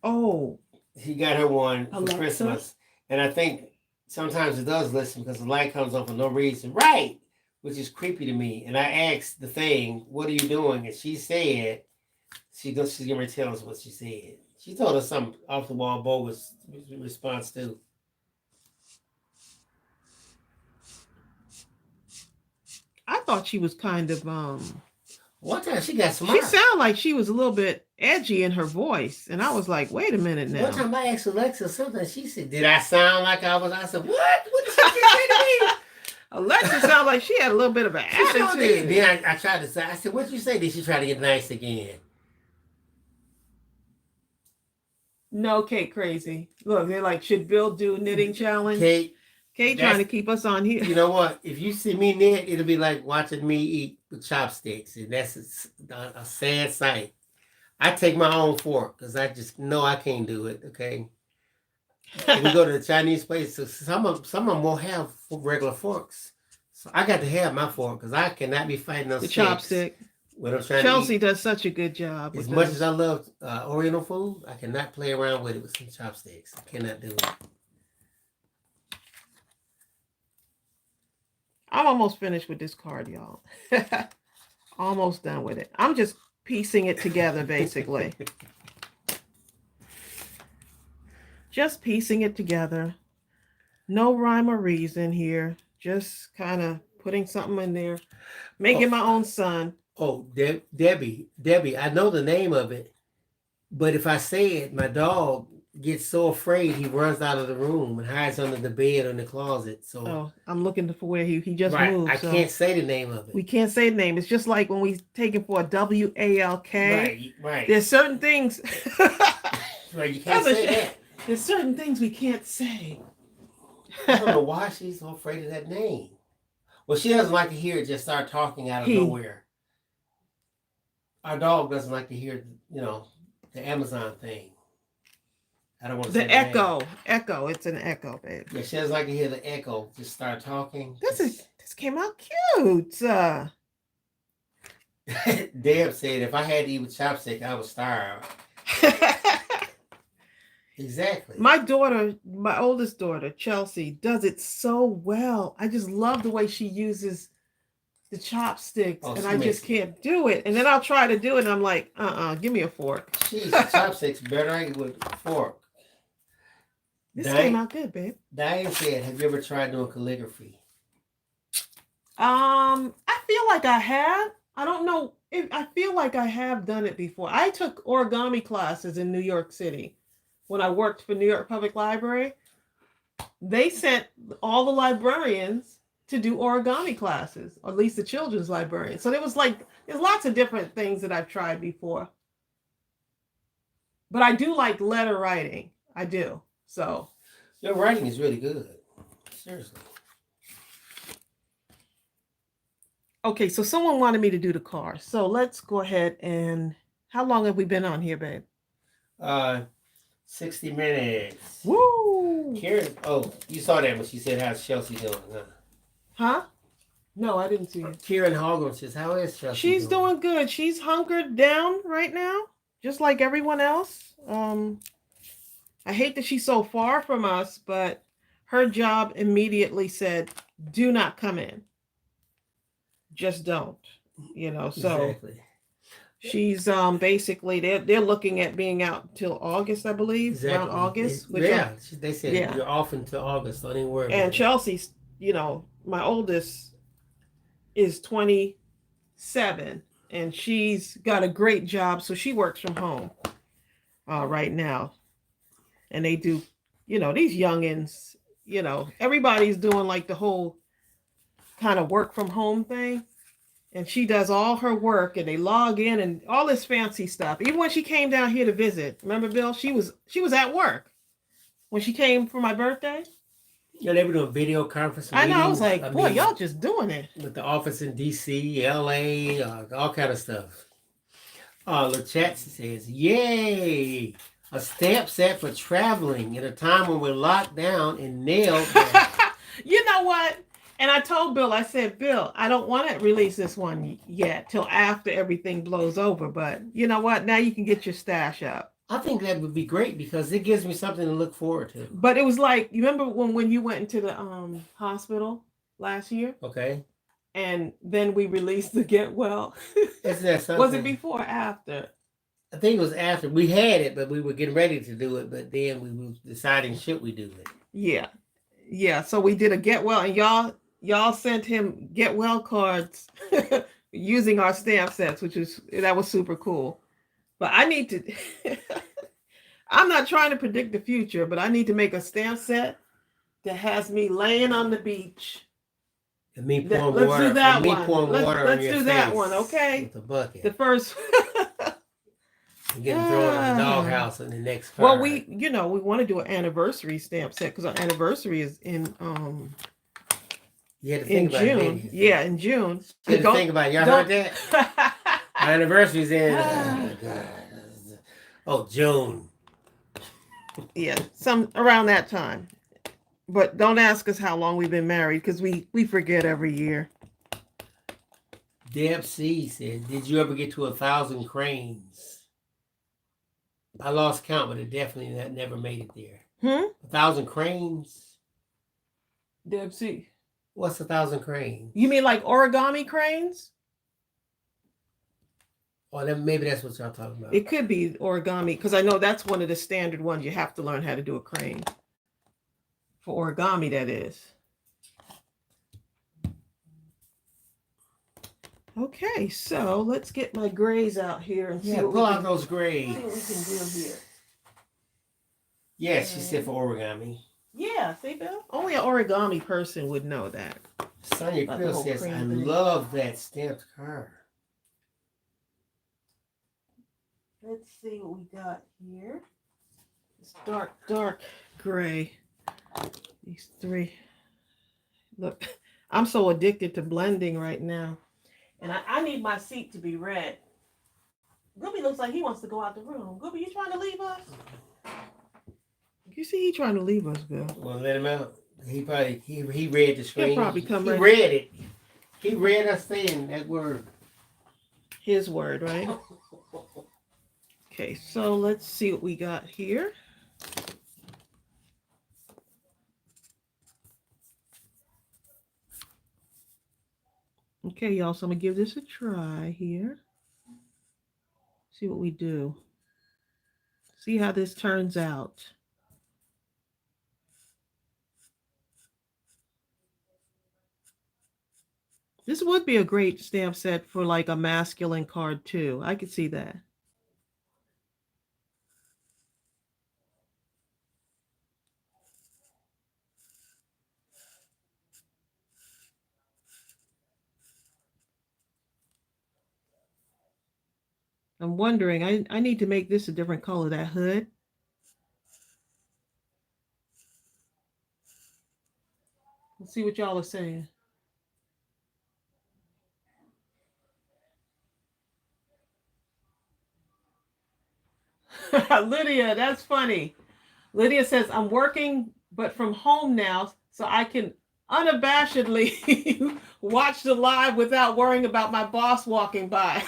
Oh. She got her one for Alexa? Christmas. And I think sometimes it does listen because the light comes on for no reason. Right! Which is creepy to me. And I asked the thing, what are you doing? And she said, she's going to tell us what she said. She told us some off the wall bogus response too. I thought she was kind of one time she got smart. She sounded like she was a little bit edgy in her voice, and I was like, "Wait a minute now." One time I asked Alexa something. She said, "Did I sound like I was?" I said, "What? What did she say to me?" Alexa sounded like she had a little bit of an attitude. Then I tried to say, I said, "What'd you say?" Did she try to get nice again? No, Kate, crazy. Look, they're like, should Bill do knitting challenge? Kate trying to keep us on here. You know what? If you see me knit, it'll be like watching me eat with chopsticks, and that's a sad sight. I take my own fork because I just know I can't do it. Okay. And we go to the Chinese place, so some of them will have regular forks. So I got to have my fork because I cannot be fighting those chopstick. When I'm trying Chelsea does such a good job. As much as I love Oriental food, I cannot play around with it with some chopsticks. I cannot do it. I'm almost finished with this card, y'all. Almost done with it. I'm just piecing it together, basically. Just piecing it together. No rhyme or reason here. Just kind of putting something in there. Making my own sun. Oh, Debbie, I know the name of it. But if I say it, my dog gets so afraid he runs out of the room and hides under the bed or in the closet. So I'm looking for where he just moved. I can't say the name of it. We can't say the name. It's just like when we take it for a WALK. Right. There's certain things. Right, you can't say that. There's certain things we can't say. I don't know why she's so afraid of that name. Well, she doesn't like to hear it just start talking out of nowhere. Our dog doesn't like to hear, the Amazon thing. I don't want to say the echo. Echo. It's an echo, babe. Yeah, she doesn't like to hear the echo. Just start talking. This came out cute. Deb said, if I had to eat with chopstick, I would starve. Exactly. My daughter, my oldest daughter, Chelsea, does it so well. I just love the way she uses the chopsticks, Oh, and she I makes just can't do it. And then I'll try to do it, and I'm like, give me a fork. Jeez, the chopsticks better I eat with a fork. This came out good, babe. Diane said, "Have you ever tried doing calligraphy?" I feel like I have. I don't know if I feel like I have done it before. I took origami classes in New York City when I worked for New York Public Library. They sent all the librarians to do origami classes, or at least the children's librarian. So there was like there's lots of different things that I've tried before. But I do like letter writing. I do. So your writing is really good. Seriously. okay, so someone wanted me to do the car. So let's go ahead and how long have we been on here, babe? 60 minutes. Woo! Karen, oh, you saw that when she said, "How's Chelsea doing?" Huh? Huh? No, I didn't see it. Kieran Hoggle says, "How is Chelsea She's doing good. She's hunkered down right now, just like everyone else. I hate that she's so far from us, but her job immediately said, "Do not come in. Just don't." You know, so Exactly. she's basically they're looking at being out till August, I believe, around August. They said you're off until August. Don't even worry. And Chelsea's, my oldest is 27, and she's got a great job, so she works from home right now. And they do, these youngins, everybody's doing like the whole kind of work from home thing. And she does all her work, and they log in and all this fancy stuff. Even when she came down here to visit, remember, Bill? She was at work when she came for my birthday. Yeah, they were doing video conference I know. I was like, boy, y'all just doing it with the office in DC, LA, all kind of stuff. LaChat says, "Yay! A stamp set for traveling in a time when we're locked down and nailed down." You know what? And I told Bill, I said, "Bill, I don't want to release this one yet till after everything blows over. But you know what? Now you can get your stash up." I think that would be great because it gives me something to look forward to. But it was like, you remember when you went into the hospital last year? Okay. And then we released the Get Well. Isn't that something? Was it before or after? I think it was after. We had it, but we were getting ready to do it. But then we were deciding, should we do it? Yeah. Yeah. So we did a Get Well, and y'all sent him Get Well cards using our stamp sets, that was super cool. But I need to, I'm not trying to predict the future, but I need to make a stamp set that has me laying on the beach. And me pouring Let's water. do that me one. pouring water Let's on your do face that one, okay? with a bucket. The first. And getting thrown in the doghouse in the next car. Well, we want to do an anniversary stamp set because our anniversary is in you had to think about June. It, yeah, in June. You had to think about it. Y'all heard that? Our anniversary's in June. Yeah, some around that time. But don't ask us how long we've been married because we forget every year. Deb C said, "Did you ever get to 1,000 cranes?" I lost count, but it definitely never made it there. 1,000 cranes? Deb C. What's 1,000 cranes? You mean like origami cranes? Or maybe that's what y'all talking about. It could be origami because I know that's one of the standard ones. You have to learn how to do a crane. For origami, that is. Okay, so let's get my grays out here and see pull out those grays. See what we can do here. Yes, she said for origami. Yeah, see, Bill? Only an origami person would know that. Sonia Quill says, "I love that stamped card." Let's see what we got here. It's dark gray. These three. Look, I'm so addicted to blending right now. And I need my seat to be red. Gooby looks like he wants to go out the room. Gooby, you trying to leave us? You see he trying to leave us, Bill. Well, let him out. He probably, he read the screen. He'll probably come He right. read it. He read us saying that word. His word, right? Okay, so let's see what we got here. Okay, y'all. So I'm gonna give this a try here. See what we do. See how this turns out. This would be a great stamp set for like a masculine card too. I could see that. I'm wondering, I need to make this a different color, that hood. Let's see what y'all are saying. Lydia, that's funny. Lydia says, I'm working, but from home now, so I can unabashedly watch the live without worrying about my boss walking by.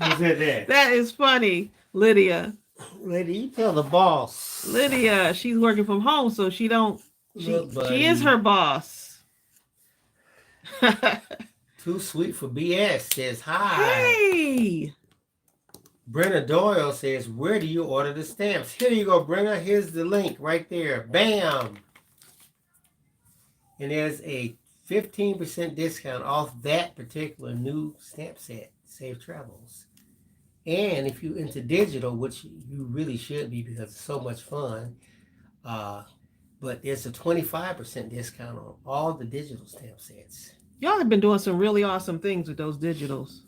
Who said that? That is funny, Lydia. Lady, you tell the boss. Lydia, she's working from home, so she don't. She is her boss. Too sweet for BS says hi. Hey. Brenna Doyle says, where do you order the stamps? Here you go, Brenna. Here's the link right there. Bam. And there's a 15% discount off that particular new stamp set, Safe Travels. And if you're into digital, which you really should be because it's so much fun, but there's a 25% discount on all the digital stamp sets. Y'all have been doing some really awesome things with those digitals.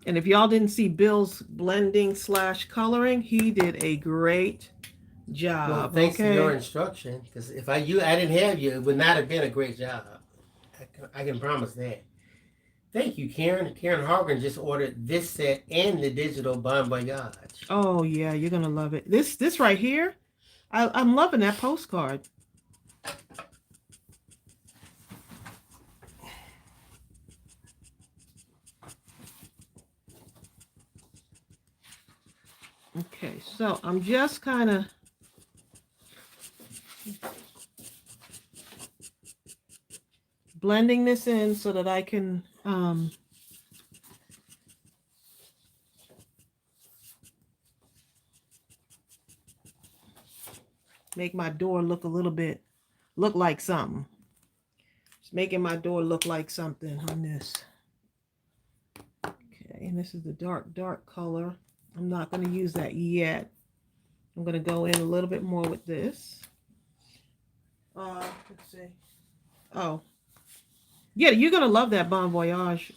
And if y'all didn't see Bill's blending / coloring, he did a great job. Well, thanks to your instruction, because if I didn't have you, it would not have been a great job. I can promise that. Thank you, Karen. Karen Hargan just ordered this set and the digital Bon Voyage. Oh yeah, you're gonna love it. This right here, I'm loving that postcard. Okay, so I'm just kind of blending this in so that I can make my door look look like something. Just making my door look like something on this. Okay, and this is the dark color. I'm not going to use that yet. I'm going to go in a little bit more with this. Let's see. Oh, yeah, you're going to love that Bon Voyage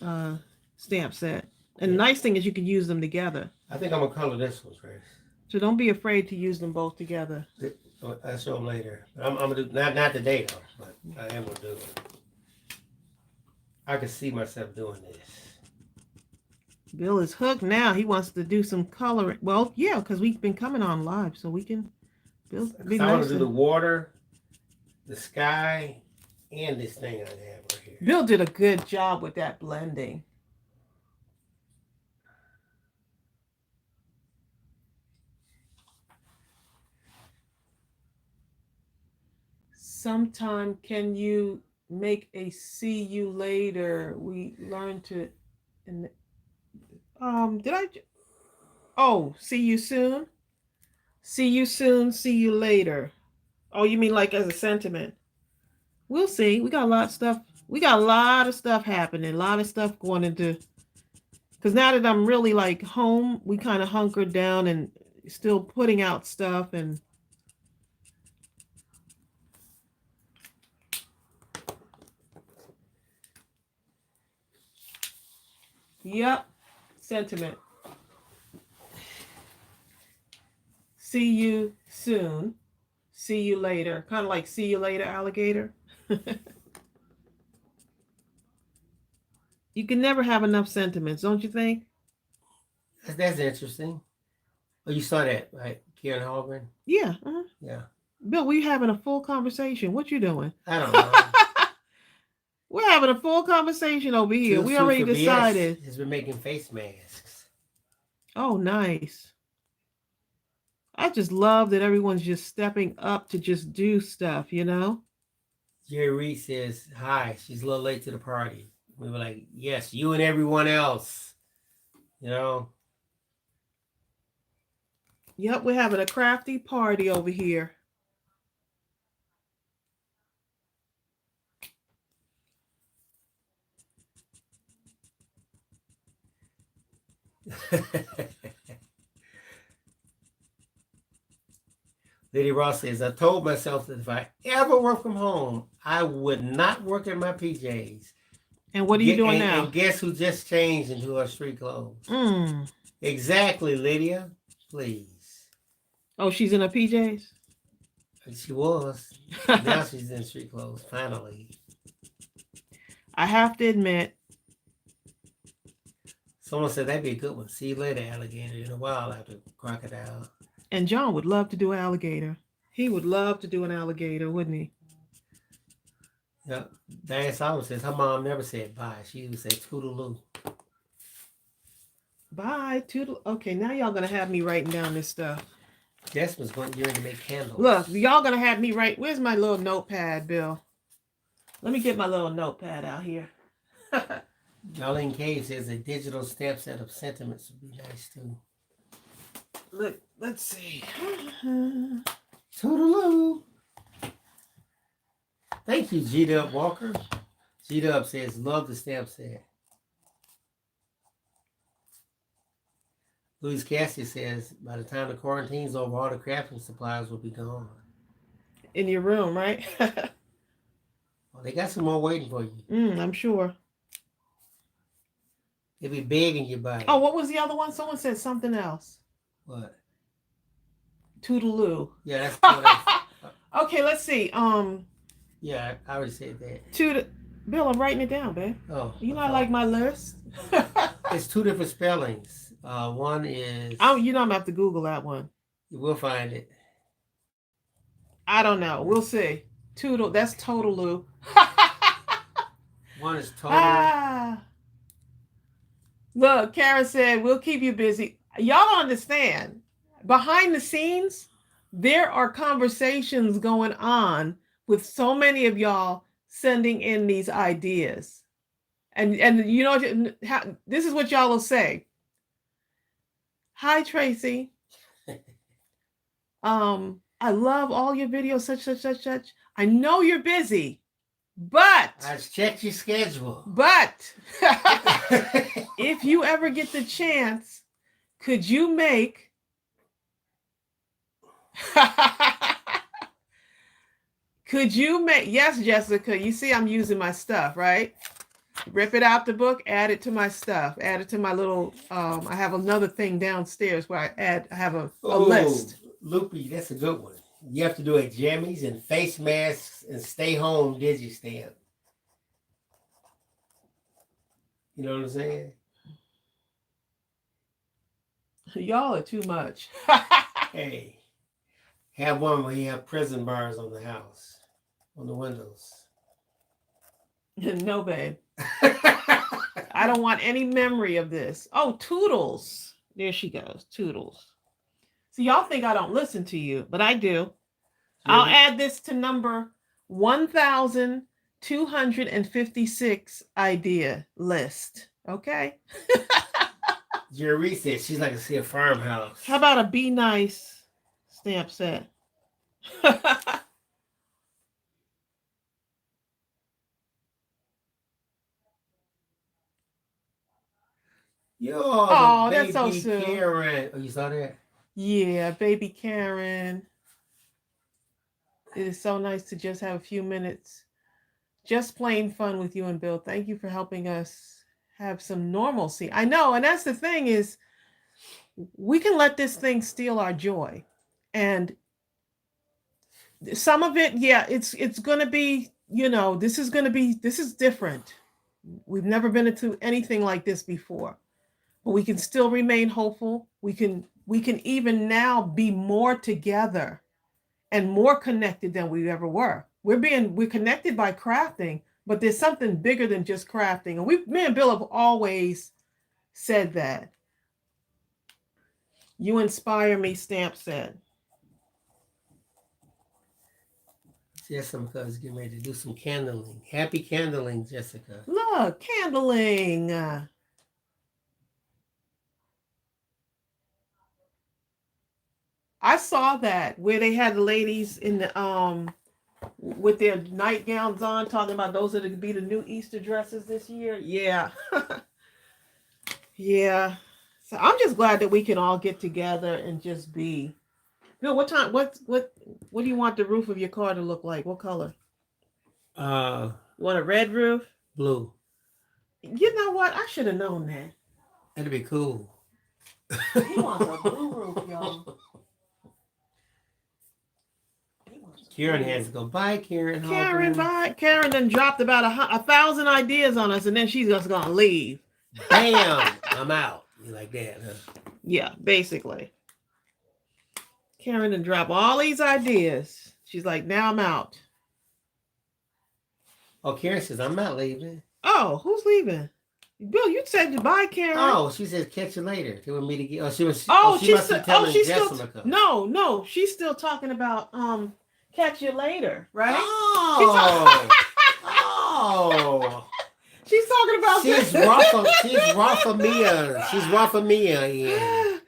stamp set. And the nice thing is you can use them together. I think I'm going to color this one first. So don't be afraid to use them both together. I'll show them later. I'm going to do, not today though, but I am going to do it. I can see myself doing this. Bill is hooked now. He wants to do some coloring. Well, yeah, because we've been coming on live, so we can build. I want to do the water, the sky, and this thing I have right here. Bill did a good job with that blending. Sometime can you make a see you later? We learned to. Did I? Oh, see you soon. See you soon. See you later. Oh, you mean like as a sentiment? We'll see. We got a lot of stuff. We got a lot of stuff happening. A lot of stuff going into. Because now that I'm really like home, we kind of hunkered down and still putting out stuff and. Yep. Sentiment. See you soon. See you later. Kind of like see you later, alligator. You can never have enough sentiments, don't you think? That's interesting. Oh, you saw that, right? Karen Hallgren? Yeah. Yeah. Bill, we having a full conversation. What you doing? I don't know. We're having a full conversation over here. We already decided. Has been making face masks. Oh, nice. I just love that everyone's just stepping up to just do stuff, you know? Jerry Reed says, hi, she's a little late to the party. We were like, yes, you and everyone else. You know? Yep, we're having a crafty party over here. Lady Ross says, I told myself that if I ever work from home, I would not work in my PJs. And what are you doing now? And guess who just changed into her street clothes? Mm. Exactly, Lydia. Please. Oh, she's in her PJs? She was. Now she's in street clothes, finally. I have to admit. Someone said that'd be a good one. See you later, alligator. In a while after crocodile. And John would love to do alligator. He would love to do an alligator, wouldn't he? Yeah. Diane Solomon says her mom never said bye. She would say toodaloo. Bye, toodle. Okay, now y'all gonna have me writing down this stuff. Desmond's going to make candles. Look, y'all gonna have me write. Where's my little notepad, Bill? Let me get my little notepad out here. Darlene Cave says a digital stamp set of sentiments would be nice too. Look, let's see. Toodaloo. Thank you, G-Dub Walker. G-Dub says, love the stamp set. Louise Cassie says, by the time the quarantine's over, all the crafting supplies will be gone. In your room, right? Well, they got some more waiting for you. I'm sure. They'll be begging you by. Oh, what was the other one? Someone said something else. What? Toodaloo. Yeah, that's Okay, let's see. Yeah, I already said that. Bill, I'm writing it down, babe. Oh. You know I like my list. It's two different spellings. One is... You know I'm going to have to Google that one. We'll find it. I don't know. We'll see. That's Toodaloo. One is total. Look, Karen said, we'll keep you busy. Y'all don't understand. Behind the scenes, there are conversations going on with so many of y'all sending in these ideas. And you know, this is what y'all will say. Hi, Tracey. I love all your videos, such. I know you're busy, but I checked your schedule. But if you ever get the chance, could you make yes, Jessica, you see I'm using my stuff, right? Rip it out the book, add it to my stuff, add it to my little I have another thing downstairs where I have a list. Loopy, that's a good one. You have to do a jammies and face masks and stay home digistamp. You know what I'm saying? Y'all are too much. Hey, have one where you have prison bars on the house, on the windows. No, babe. I don't want any memory of this. Oh, Toodles. There she goes. Toodles. So y'all think I don't listen to you, but I do. I'll add this to number 1,256 idea list. Okay. Jerry said she's like to see a farmhouse. How about a Be Nice stamp set? Yo, that's so soon. Karen. Oh, you saw that? Yeah, baby Karen. It is so nice to just have a few minutes, just plain fun with you and Bill. Thank you for helping us have some normalcy. I know, and that's the thing is, we can let this thing steal our joy, and some of it, yeah, it's going to be, you know, this is different. We've never been into anything like this before, but we can still remain hopeful. We can even now be more together and more connected than we ever were. We're connected by crafting, but there's something bigger than just crafting. And me and Bill have always said that. You inspire me, stamp set. Jessica's getting ready to do some candling. Happy candling, Jessica. Look, candling. I saw that where they had the ladies in the with their nightgowns on, talking about those are to be the new Easter dresses this year. Yeah. Yeah. So I'm just glad that we can all get together and just be. Bill, what time? What do you want the roof of your car to look like? What color? Uh, You want a red roof? blue. You know what? I should have known that. That'd be cool. He wants a blue roof, y'all. Karen has to go. Bye, Karen. Karen, bye. Karen then dropped about 1,000 ideas on us, and then she's just gonna leave. Bam! I'm out. You like that, huh? Yeah, basically. Karen then dropped all these ideas. She's like, now I'm out. Oh, Karen says, I'm not leaving. Oh, who's leaving? Bill, you said goodbye, Karen. Oh, she said, catch you later. They will meet again. Oh, she must be telling Jessica. No, she's still talking about catch you later, right? Oh. Oh. She's talking about She's Rafa Mia. She's Rafa Mia. Yeah.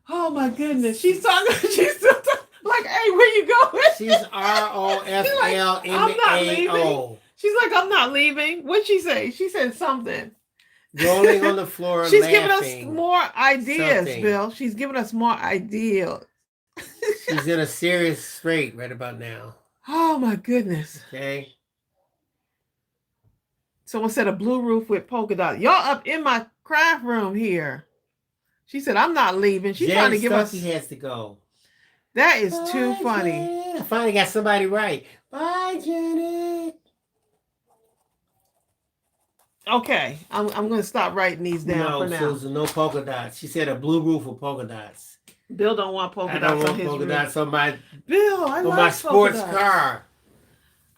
Oh my goodness. She's still talking like, hey, where you going? She's ROFLMAO. She's like, I'm not leaving. What'd she say? She said something. Rolling on the floor. She's laughing. giving us more ideas, Something. Bill. She's giving us more ideas. She's in a serious strait right about now. Oh my goodness. Okay. Someone said a blue roof with polka dots. Y'all up in my craft room here. She said, I'm not leaving. She's trying to give us. He has to go. That is too funny. Janet. I finally got somebody right. Bye, Janet. Okay, I'm going to stop writing these down for now. No, Susan, no polka dots. She said a blue roof with polka dots. Bill don't want polka dots on his roof. I don't want polka dots on my Bill. I love my sports car.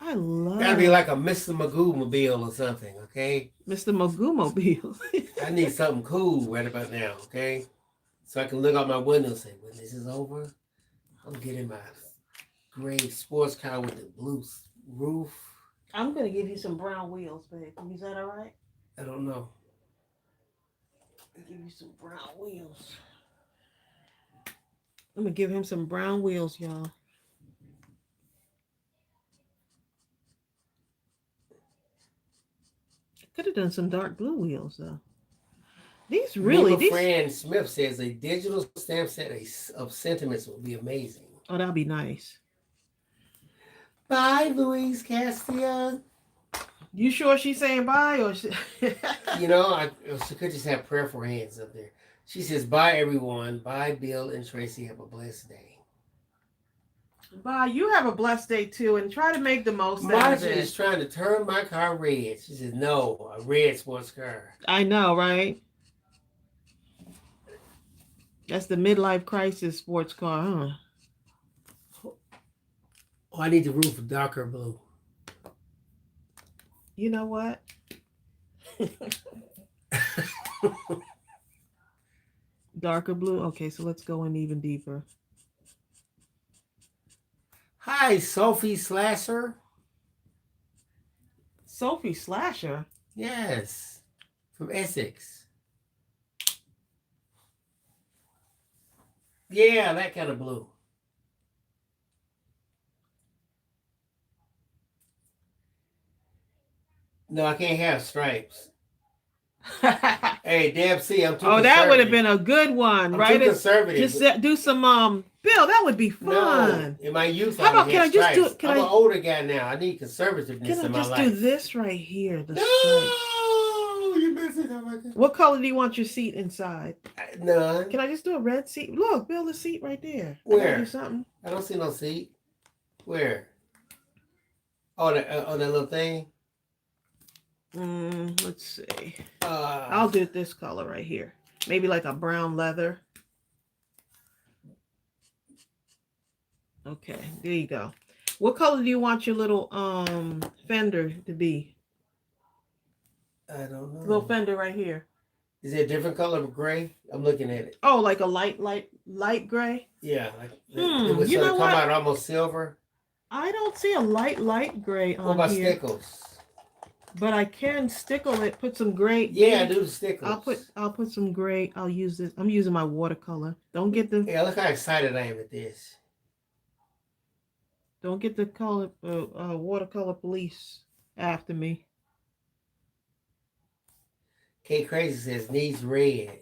I love. Gotta be like a Mr. Magoo mobile or something, okay? Mr. Magoo mobile. I need something cool right about now, okay? So I can look out my window and say, when this is over, I'm getting my gray sports car with the blue roof. I'm gonna give you some brown wheels, babe. Is that all right? I don't know. I'll give you some brown wheels. I'm gonna give him some brown wheels, y'all. Could have done some dark blue wheels though. These really. Fran Smith says a digital stamp set of sentiments would be amazing. Oh, that'll be nice. Bye, Louise Castillo. You sure she's saying bye or? She could just have prayerful hands up there. She says, "Bye, everyone. Bye, Bill and Tracey. Have a blessed day." Bye. You have a blessed day too, and try to make the most out of Marcia it. is trying to turn my car red. She says, "No, a red sports car." I know, right? That's the midlife crisis sports car, huh? Oh, I need the roof darker blue. You know what? Darker blue. Okay, so let's go in even deeper. Hi, Sophie Slasher. Sophie Slasher? Yes, from Essex. Yeah, that kind of blue. No, I can't have stripes. Hey, Deb C, I'm too conservative. That would have been a good one, right? Too conservative. Just do some Bill, that would be fun. No, in my youth, how about can I just do it? I'm an older guy now. I need conservativeness in my life. Can I just do this right here? No, you're messing up like that. What color do you want your seat inside? None. Can I just do a red seat? Look, Bill, the seat right there. Where? Do something. I don't see no seat. Where? Oh, that little thing. Let's see. I'll do this color right here. Maybe like a brown leather. Okay, there you go. What color do you want your little fender to be? I don't know. Little fender right here. Is it a different color of gray? I'm looking at it. Oh, like a light gray? Yeah, like it would sort of come out almost silver. I don't see a light gray What on about here. stickles? But I can stickle it, put some gray. Yeah, do the stickles. I'll put some gray. I'll use this. I'm using my watercolor. Don't get the Yeah, look how excited I am at this. color watercolor police after me. K Crazy says needs red.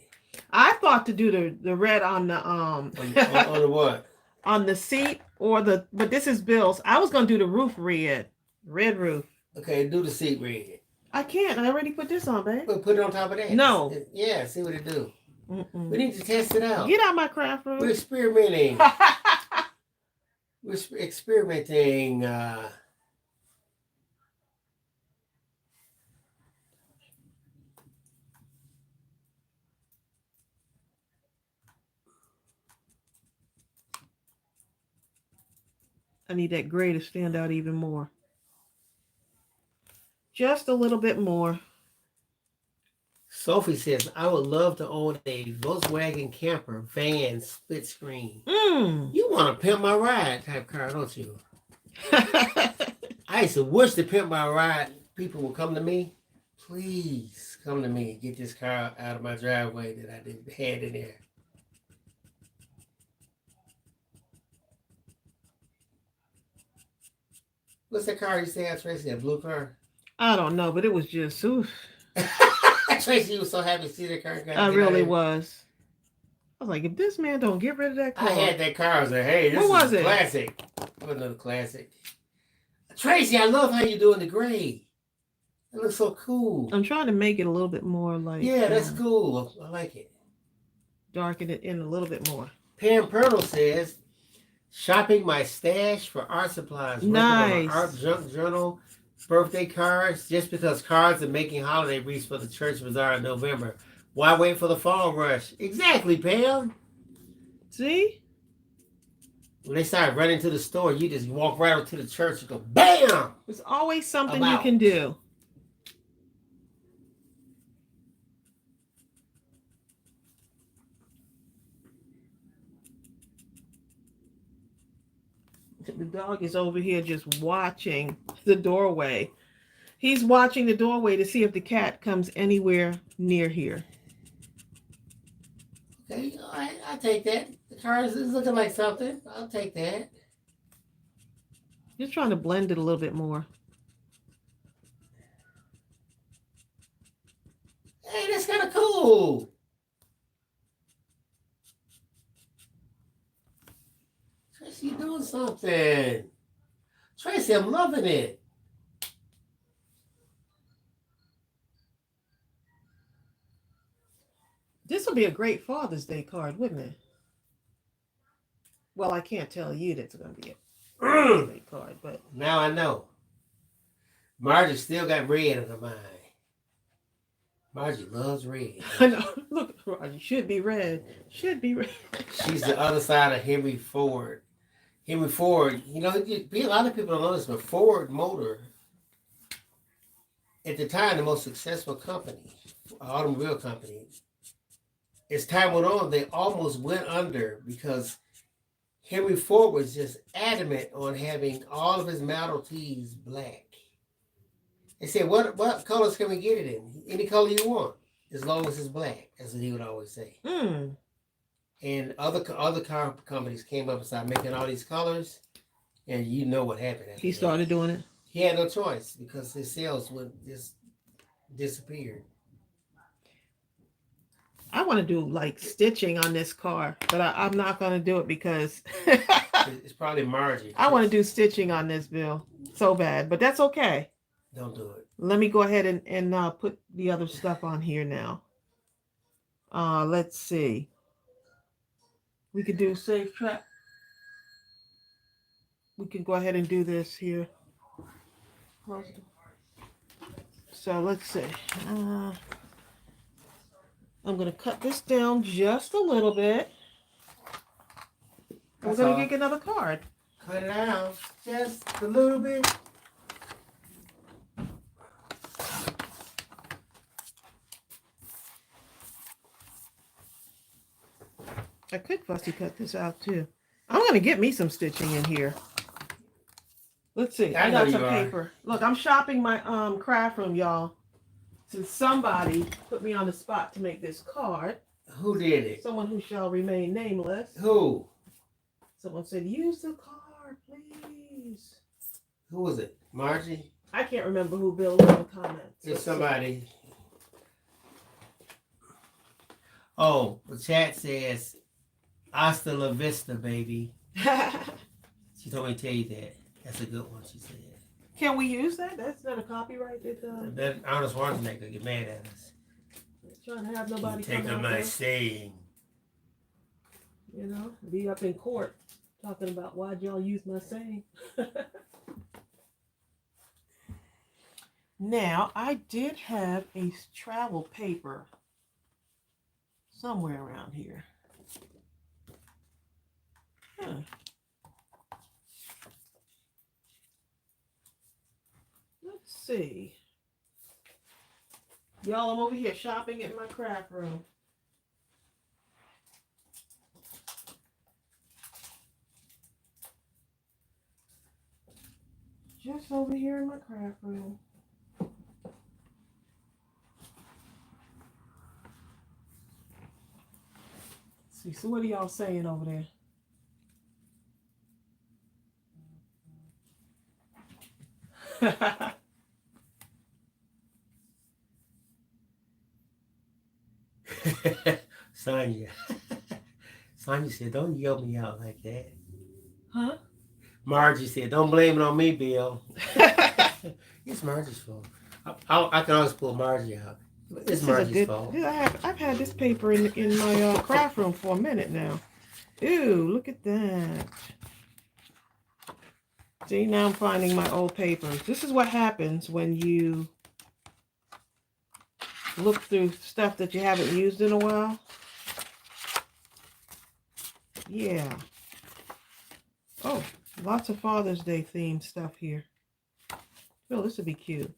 I thought to do the red on the on the what? On the seat or but this is Bill's. I was gonna do the roof red roof. Okay, do the seat red. I can't. I already put this on, babe. Well, put it on top of that. No. Yeah, see what it do. We need to test it out. Get out my craft room. We're experimenting. We're experimenting. I need that gray to stand out even more. Just a little bit more. Sophie says, I would love to own a Volkswagen camper van split screen. You want to pimp my ride type car, don't you? I used to wish the pimp my ride people would come to me. Please come to me and get this car out of my driveway that I had in there. What's that car you said, Tracey? That blue car? I don't know, but it was just oof. Tracey was so happy to see that car. I really was. I was like, if this man don't get rid of that car. I had that car. I was like, hey, this is a classic. What another classic? Tracey, I love how you're doing the gray. It looks so cool. I'm trying to make it a little bit more like. Yeah, that's cool. I like it. Darken it in a little bit more. Pam Pernell says, shopping my stash for art supplies. Nice. Art junk journal, birthday cards, just because cards are making holiday wreaths for the church bazaar in November. Why wait for the fall rush? Exactly, Pam. See? When they start running to the store, you just walk right up to the church and go, BAM! There's always something you can do. The dog is over here just watching the doorway. He's watching the doorway to see if the cat comes anywhere near here. Okay, all right, I'll take that. The car is looking like something. I'll take that. Just trying to blend it a little bit more. Hey, that's kind of cool. Tracey, you're doing something. Tracey, I'm loving it. This would be a great Father's Day card, wouldn't it? Well, I can't tell you that's going to be a Father's Day card, but... Now I know. Margie still got red in her mind. Margie loves red. I know. Look, Margie, should be red. Should be red. She's the other side of Henry Ford. Henry Ford, you know, a lot of people don't know this, but Ford Motor, at the time, the most successful company, automobile company, as time went on, they almost went under because Henry Ford was just adamant on having all of his Model Ts black. They said, what colors can we get it in? Any color you want, as long as it's black. That's what he would always say. And other car companies came up and started making all these colors, and you know what happened. He started doing it. He had no choice because his sales would just disappear. I want to do like stitching on this car, but I'm not going to do it because It's probably Margie. I want to do stitching on this, Bill, so bad, but that's okay. Don't do it. Let me go ahead and put the other stuff on here now. Let's see. We could do safe trap. We can go ahead and do this here. So let's see. I'm going to cut this down just a little bit. We're going to get another card. Cut it out just a little bit. I could fussy cut this out too. I'm going to get me some stitching in here. Let's see. I I know got some you are. paper. Look, I'm shopping my craft room, y'all. Since somebody put me on the spot to make this card. Who did it? Someone who shall remain nameless. Who? Someone said, use the card, please. Who was it? Margie? I can't remember who Bill in the comments. It's somebody. Oh, the chat says, hasta la vista, baby. She told me to tell you that. That's a good one, she said. Can we use that? That's not a copyright. That Arnold Schwarzenegger could get mad at us. Trying to have nobody take come out my there, saying. you know, be up in court talking about why'd y'all use my saying. Now, I did have a travel paper somewhere around here. Huh. Let's see. Y'all, I'm over here shopping at my craft room. Just over here in my craft room. See, so what are y'all saying over there? Sonya. Sonya said, don't yell me out like that. Huh? Margie said, don't blame it on me, Bill. It's Margie's fault. I can always pull Margie out. It's Margie's fault. I've had this paper in my craft room for a minute now. Ooh, look at that. See, now I'm finding my old papers. This is what happens when you look through stuff that you haven't used in a while. Yeah. Oh, lots of Father's Day themed stuff here. Oh, this would be cute.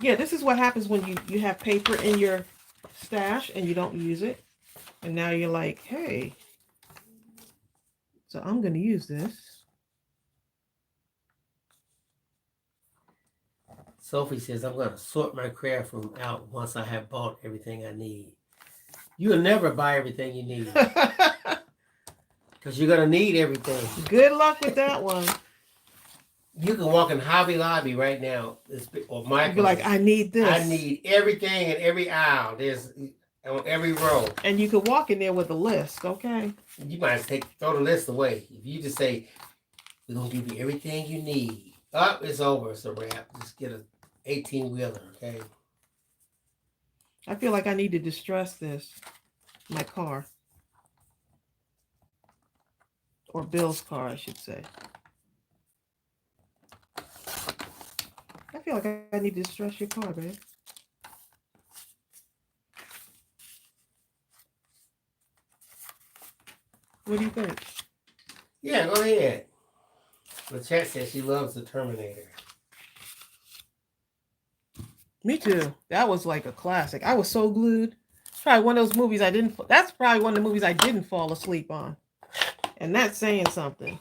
Yeah, this is what happens when you have paper in your stash and you don't use it. And now you're like, hey, so I'm going to use this. Sophie says, I'm going to sort my craft room out once I have bought everything I need. You'll never buy everything you need. Because you're going to need everything. Good luck with that one. You can walk in Hobby Lobby right now, or Michael's. You'd be like, I need this. I need everything in every aisle. There's on every row. And you could walk in there with a list, okay? You might throw the list away. If you just say, we're going to give you everything you need. Oh, it's over. It's a wrap. Just get a 18-wheeler, okay? I feel like I need to distress this. My car. Or Bill's car, I should say. I feel like I need to distress your car, babe. What do you think? Yeah, go ahead. The chat says she loves the Terminator. Me too. That was like a classic. I was so glued. Probably one of those movies that's probably one of the movies I didn't fall asleep on. And that's saying something.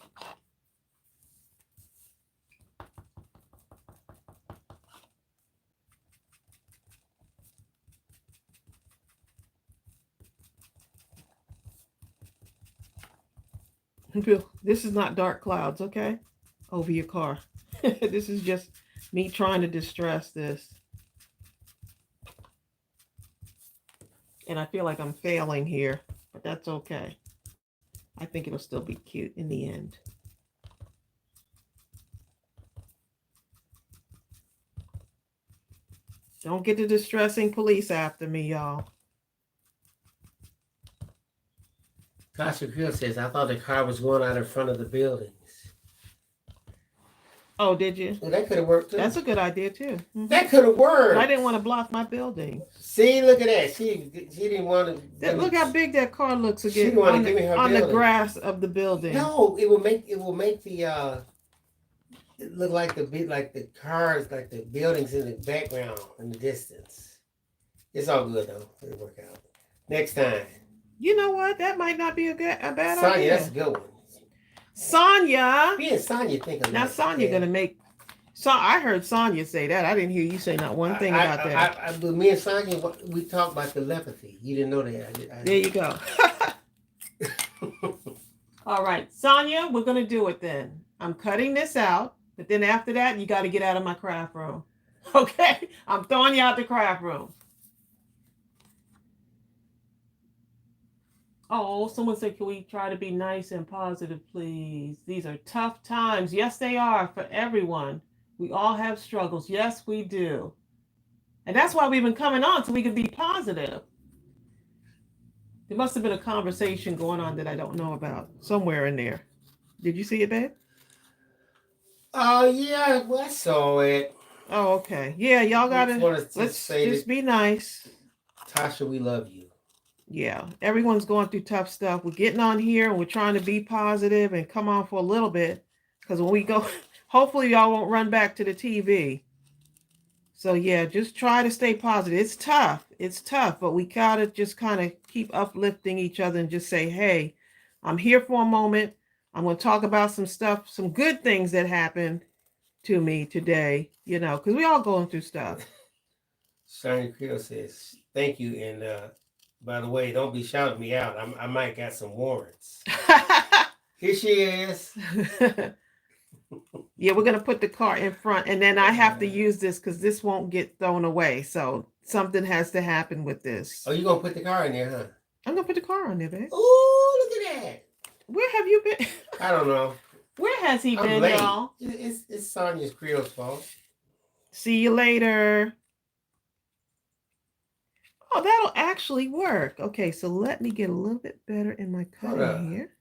This is not dark clouds, okay? Over your car. This is just me trying to distress this. And I feel like I'm failing here, but that's okay. I think it'll still be cute in the end. Don't get the distressing police after me, y'all. Tasha Creel says, I thought the car was going out in front of the buildings. Oh, did you? Well, that could have worked too. That's a good idea too. Mm-hmm. That could have worked. But I didn't want to block my building. See, look at that. She didn't want to. Look how big that car looks again. She didn't want to give me her on building. The grass of the building. No, it will make the it look like the cars, like the buildings in the background in the distance. It's all good though. It'll work out. Next time. You know what? That might not be a bad Sonya, idea. that's a good one. Sonya. Me and Sonya think alike. Now Sonya gonna make. So I heard Sonya say that. I didn't hear you say not one thing about that. But me and Sonya, we talked about telepathy. You didn't know that. There you go. All right, Sonya, we're gonna do it then. I'm cutting this out, but then after that, you got to get out of my craft room. Okay, I'm throwing you out the craft room. Oh, someone said, can we try to be nice and positive, please? These are tough times. Yes, they are for everyone. We all have struggles. Yes, we do. And that's why we've been coming on, so we can be positive. There must have been a conversation going on that I don't know about somewhere in there. Did you see it, babe? Oh, yeah, well, I saw it. Oh, okay. Yeah, y'all gotta, let's just be nice. Tasha, we love you. Yeah, everyone's going through tough stuff. We're getting on here and we're trying to be positive and come on for a little bit. Because when we go, hopefully y'all won't run back to the TV. So yeah, just try to stay positive. It's tough. It's tough, but we gotta just kind of keep uplifting each other and just say, hey, I'm here for a moment. I'm going to talk about some stuff, some good things that happened to me today, you know, because we all going through stuff. Shiny Creel says, thank you. And by the way, don't be shouting me out. I might got some warrants. Here she is. Yeah, we're going to put the car in front, and then I have to use this because this won't get thrown away. So something has to happen with this. Oh, you're going to put the car in there, huh? I'm going to put the car on there, babe. Oh, look at that. Where have you been? I don't know. Where has he been, late. y'all? It's Sonya's Creel's fault. See you later. Oh, that'll actually work. Okay, so let me get a little bit better in my cutting here.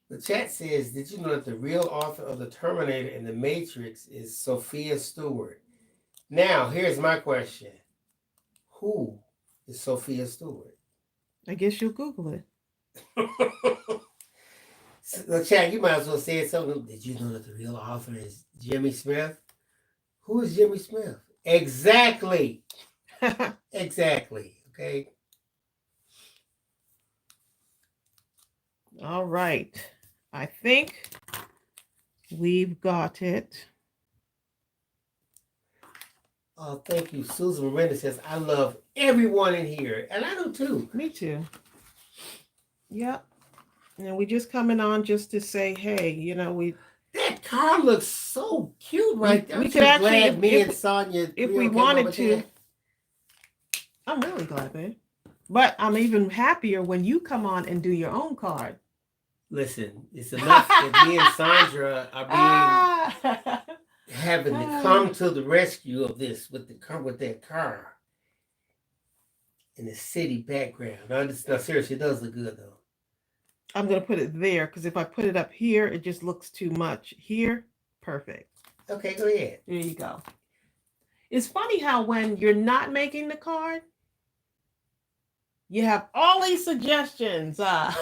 The chat says, did you know that the real author of the Terminator and the Matrix is Sophia Stewart? Now, here's my question. Who is Sophia Stewart? I guess you'll Google it. So, chat, you might as well say something. Did you know that the real author is Jimmy Smith? Who is Jimmy Smith? Exactly. Exactly. Okay. All right. I think we've got it. Oh, thank you. Susan Miranda says, I love everyone in here. And I do too. Me too. Yep. And we just coming on just to say, hey, you know, that car looks so cute right there. We could actually, and Sonya, if we wanted to. I'm really glad, babe. But I'm even happier when you come on and do your own card. Listen, it's enough that me and Sandra are having to come to the rescue of this with that car in the city background. No, seriously, it does look good though. I'm gonna put it there because if I put it up here, it just looks too much. Here, perfect. Okay, go ahead. There you go. It's funny how when you're not making the card, you have all these suggestions. I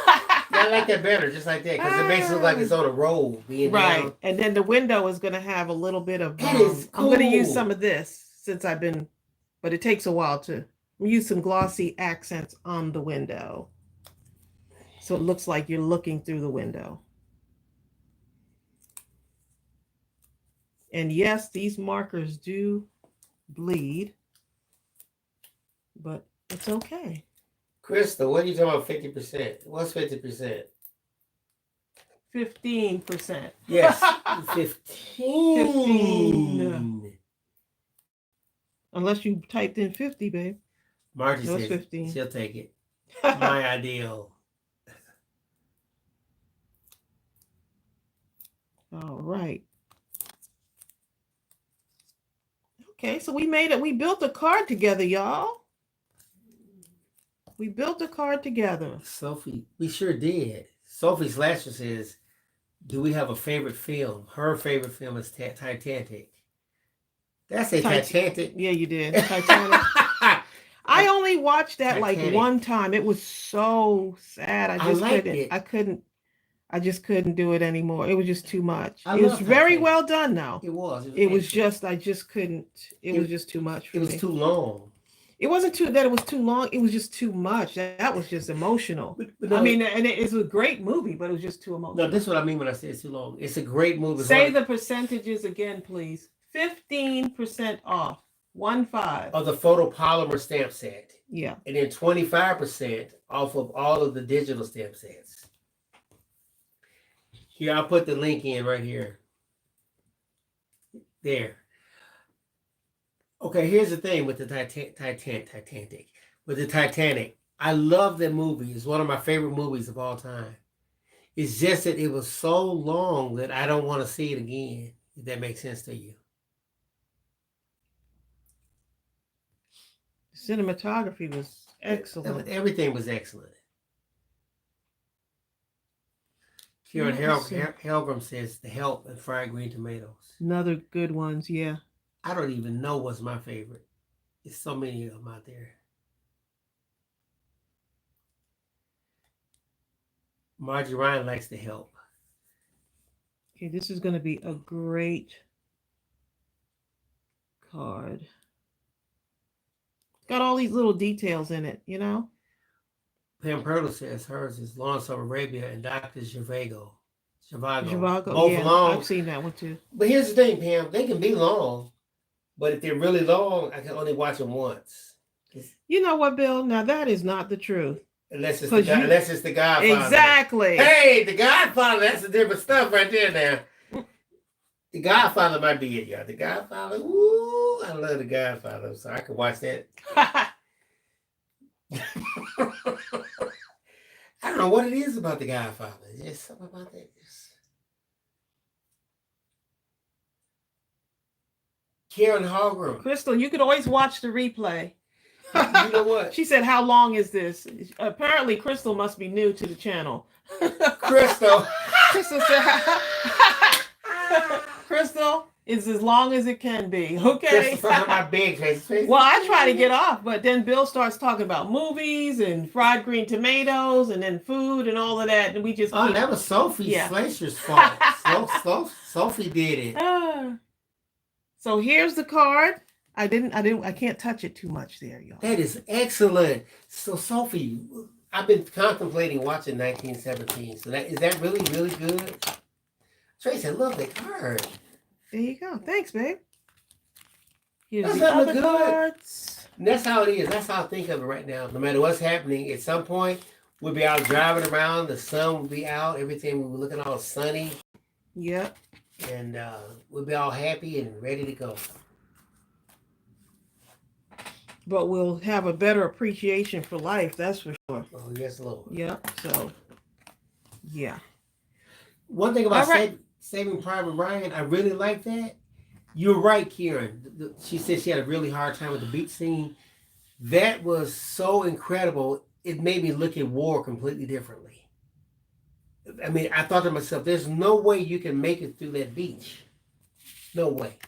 like that better, just like that, because it makes it look like it's on a roll. Right. Down. And then the window is going to have a little bit of, that is cool. I'm going to use some of this since but it takes a while to use some glossy accents on the window. So it looks like you're looking through the window. And yes, these markers do bleed, but it's okay. Crystal, what are you talking about 50%? What's 50%? 15%. Yes, 15. Unless you typed in 50, babe. Margie says 15. She'll take it. My ideal. All right. Okay, so we made it. We built a card together, y'all. We built a card together. Sophie, we sure did. Sophie Slasher says, do we have a favorite film? Her favorite film is Titanic. That's a Titanic. Yeah, you did. Titanic. I only watched that Titanic. Like one time. It was so sad. I just couldn't do it anymore. It was just too much. It was very well done though. It was. It was just, I just couldn't. It was just too much for me. It was too long. It wasn't too that it was too long. It was just too much. That was just emotional. But no, I mean, and it's a great movie, but it was just too emotional. no, this is what I mean when I say it's too long. It's a great movie. Say the percentages again, please. 15% off. 15. Of the photopolymer stamp set. Yeah. And then 25% off of all of the digital stamp sets. Here, I'll put the link in right here. There. Okay, here's the thing with the Titanic. With the Titanic, I love that movie. It's one of my favorite movies of all time. It's just that it was so long that I don't want to see it again, if that makes sense to you. Cinematography was excellent. Everything was excellent. Kieran Helgram says The Help and Fried Green Tomatoes. Another good ones, yeah. I don't even know what's my favorite. There's so many of them out there. Margie Ryan likes The Help. Okay, this is going to be a great card. Got all these little details in it, you know? Pam Purtle says hers is Lawrence of Arabia and Dr. Zhivago. Zhivago, Both yeah, long. I've seen that one too. But here's the thing, Pam. They can be long, but if they're really long, I can only watch them once. You know what, Bill? Now that is not the truth. Unless it's the Godfather. Exactly. Hey, the Godfather, that's the different stuff right there now. The Godfather might be it, y'all. The Godfather, woo, I love The Godfather, so I could watch that. I don't know what it is about The Godfather. It's just something about that. Karen Hallgrim. Crystal, you could always watch the replay. You know what? She said, how long is this? Apparently, Crystal must be new to the channel. Crystal. Crystal said, Crystal is as long as it can be. Okay. My big face. Well, I try to get off, but then Bill starts talking about movies and fried green tomatoes and then food and all of that. And we just. Oh, that was Sophie Fleischer's fault. Sophie did it. So here's the card. I can't touch it too much there, y'all. That is excellent. So, Sophie, I've been contemplating watching 1917. So is that really, really good? Tracey, I love that card. There you go. Thanks, babe. Here's That's the other good. Cards. And that's how it is. That's how I think of it right now. No matter what's happening, at some point, we'll be out driving around. The sun will be out. Everything will be looking all sunny. Yep. And we'll be all happy and ready to go. But we'll have a better appreciation for life, that's for sure. Oh, yes, Lord. Yep. So, yeah. One thing about Saving Private Ryan, I really like that. You're right, Kieran. She said she had a really hard time with the beach scene. That was so incredible. It made me look at war completely differently. I mean, I thought to myself, there's no way you can make it through that beach. No way.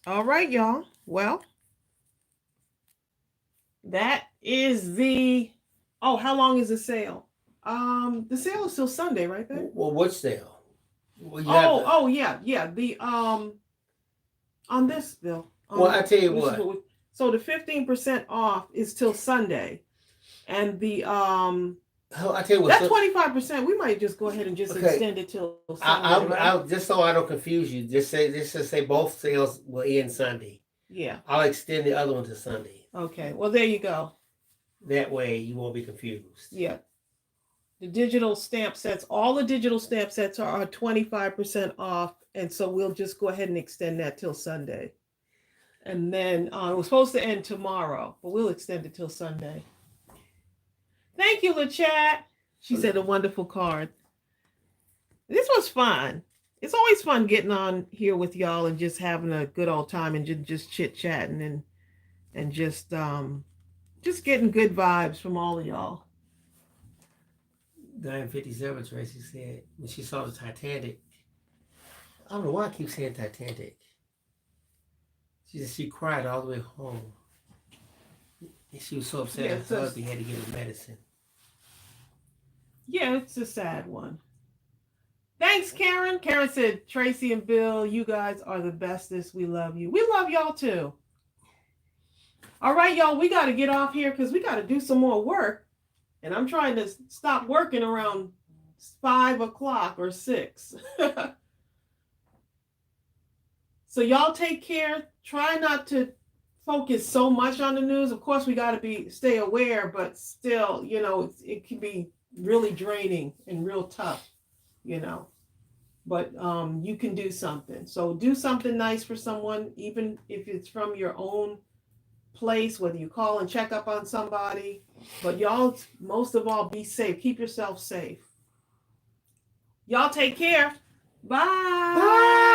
All right, y'all. Well, that is the... Oh, how long is the sale? The sale is still Sunday, right there? Well, what sale? Well, yeah. The on this, Bill. Well, I tell you what. So the 15% off is till Sunday, and the I tell you what. That's 25%. We might just go ahead and just extend it till Sunday. I'll just so I don't confuse you. Just say both sales will end Sunday. Yeah. I'll extend the other one to Sunday. Okay. Well, there you go. That way you won't be confused. Yeah. The digital stamp sets, all the digital stamp sets are 25% off. And so we'll just go ahead and extend that till Sunday. And then it was supposed to end tomorrow, but we'll extend it till Sunday. Thank you, LaChat. She said a wonderful card. This was fun. It's always fun getting on here with y'all and just having a good old time and just chit-chatting and just getting good vibes from all of y'all. 957, Tracey said, when she saw the Titanic, I don't know why I keep saying Titanic. She said she cried all the way home. And she was so upset her husband had to give her medicine. Yeah, it's a sad one. Thanks, Karen. Karen said, Tracy and Bill, you guys are the bestest. We love you. We love y'all too. All right, y'all, we got to get off here because we got to do some more work. And I'm trying to stop working around 5 o'clock or 6. So y'all take care. Try not to focus so much on the news. Of course, we got to stay aware, but still, it can be really draining and real tough, But you can do something. So do something nice for someone, even if it's from your own place, whether you call and check up on somebody. But y'all, most of all, be safe. Keep yourself safe. Y'all take care. Bye. Bye.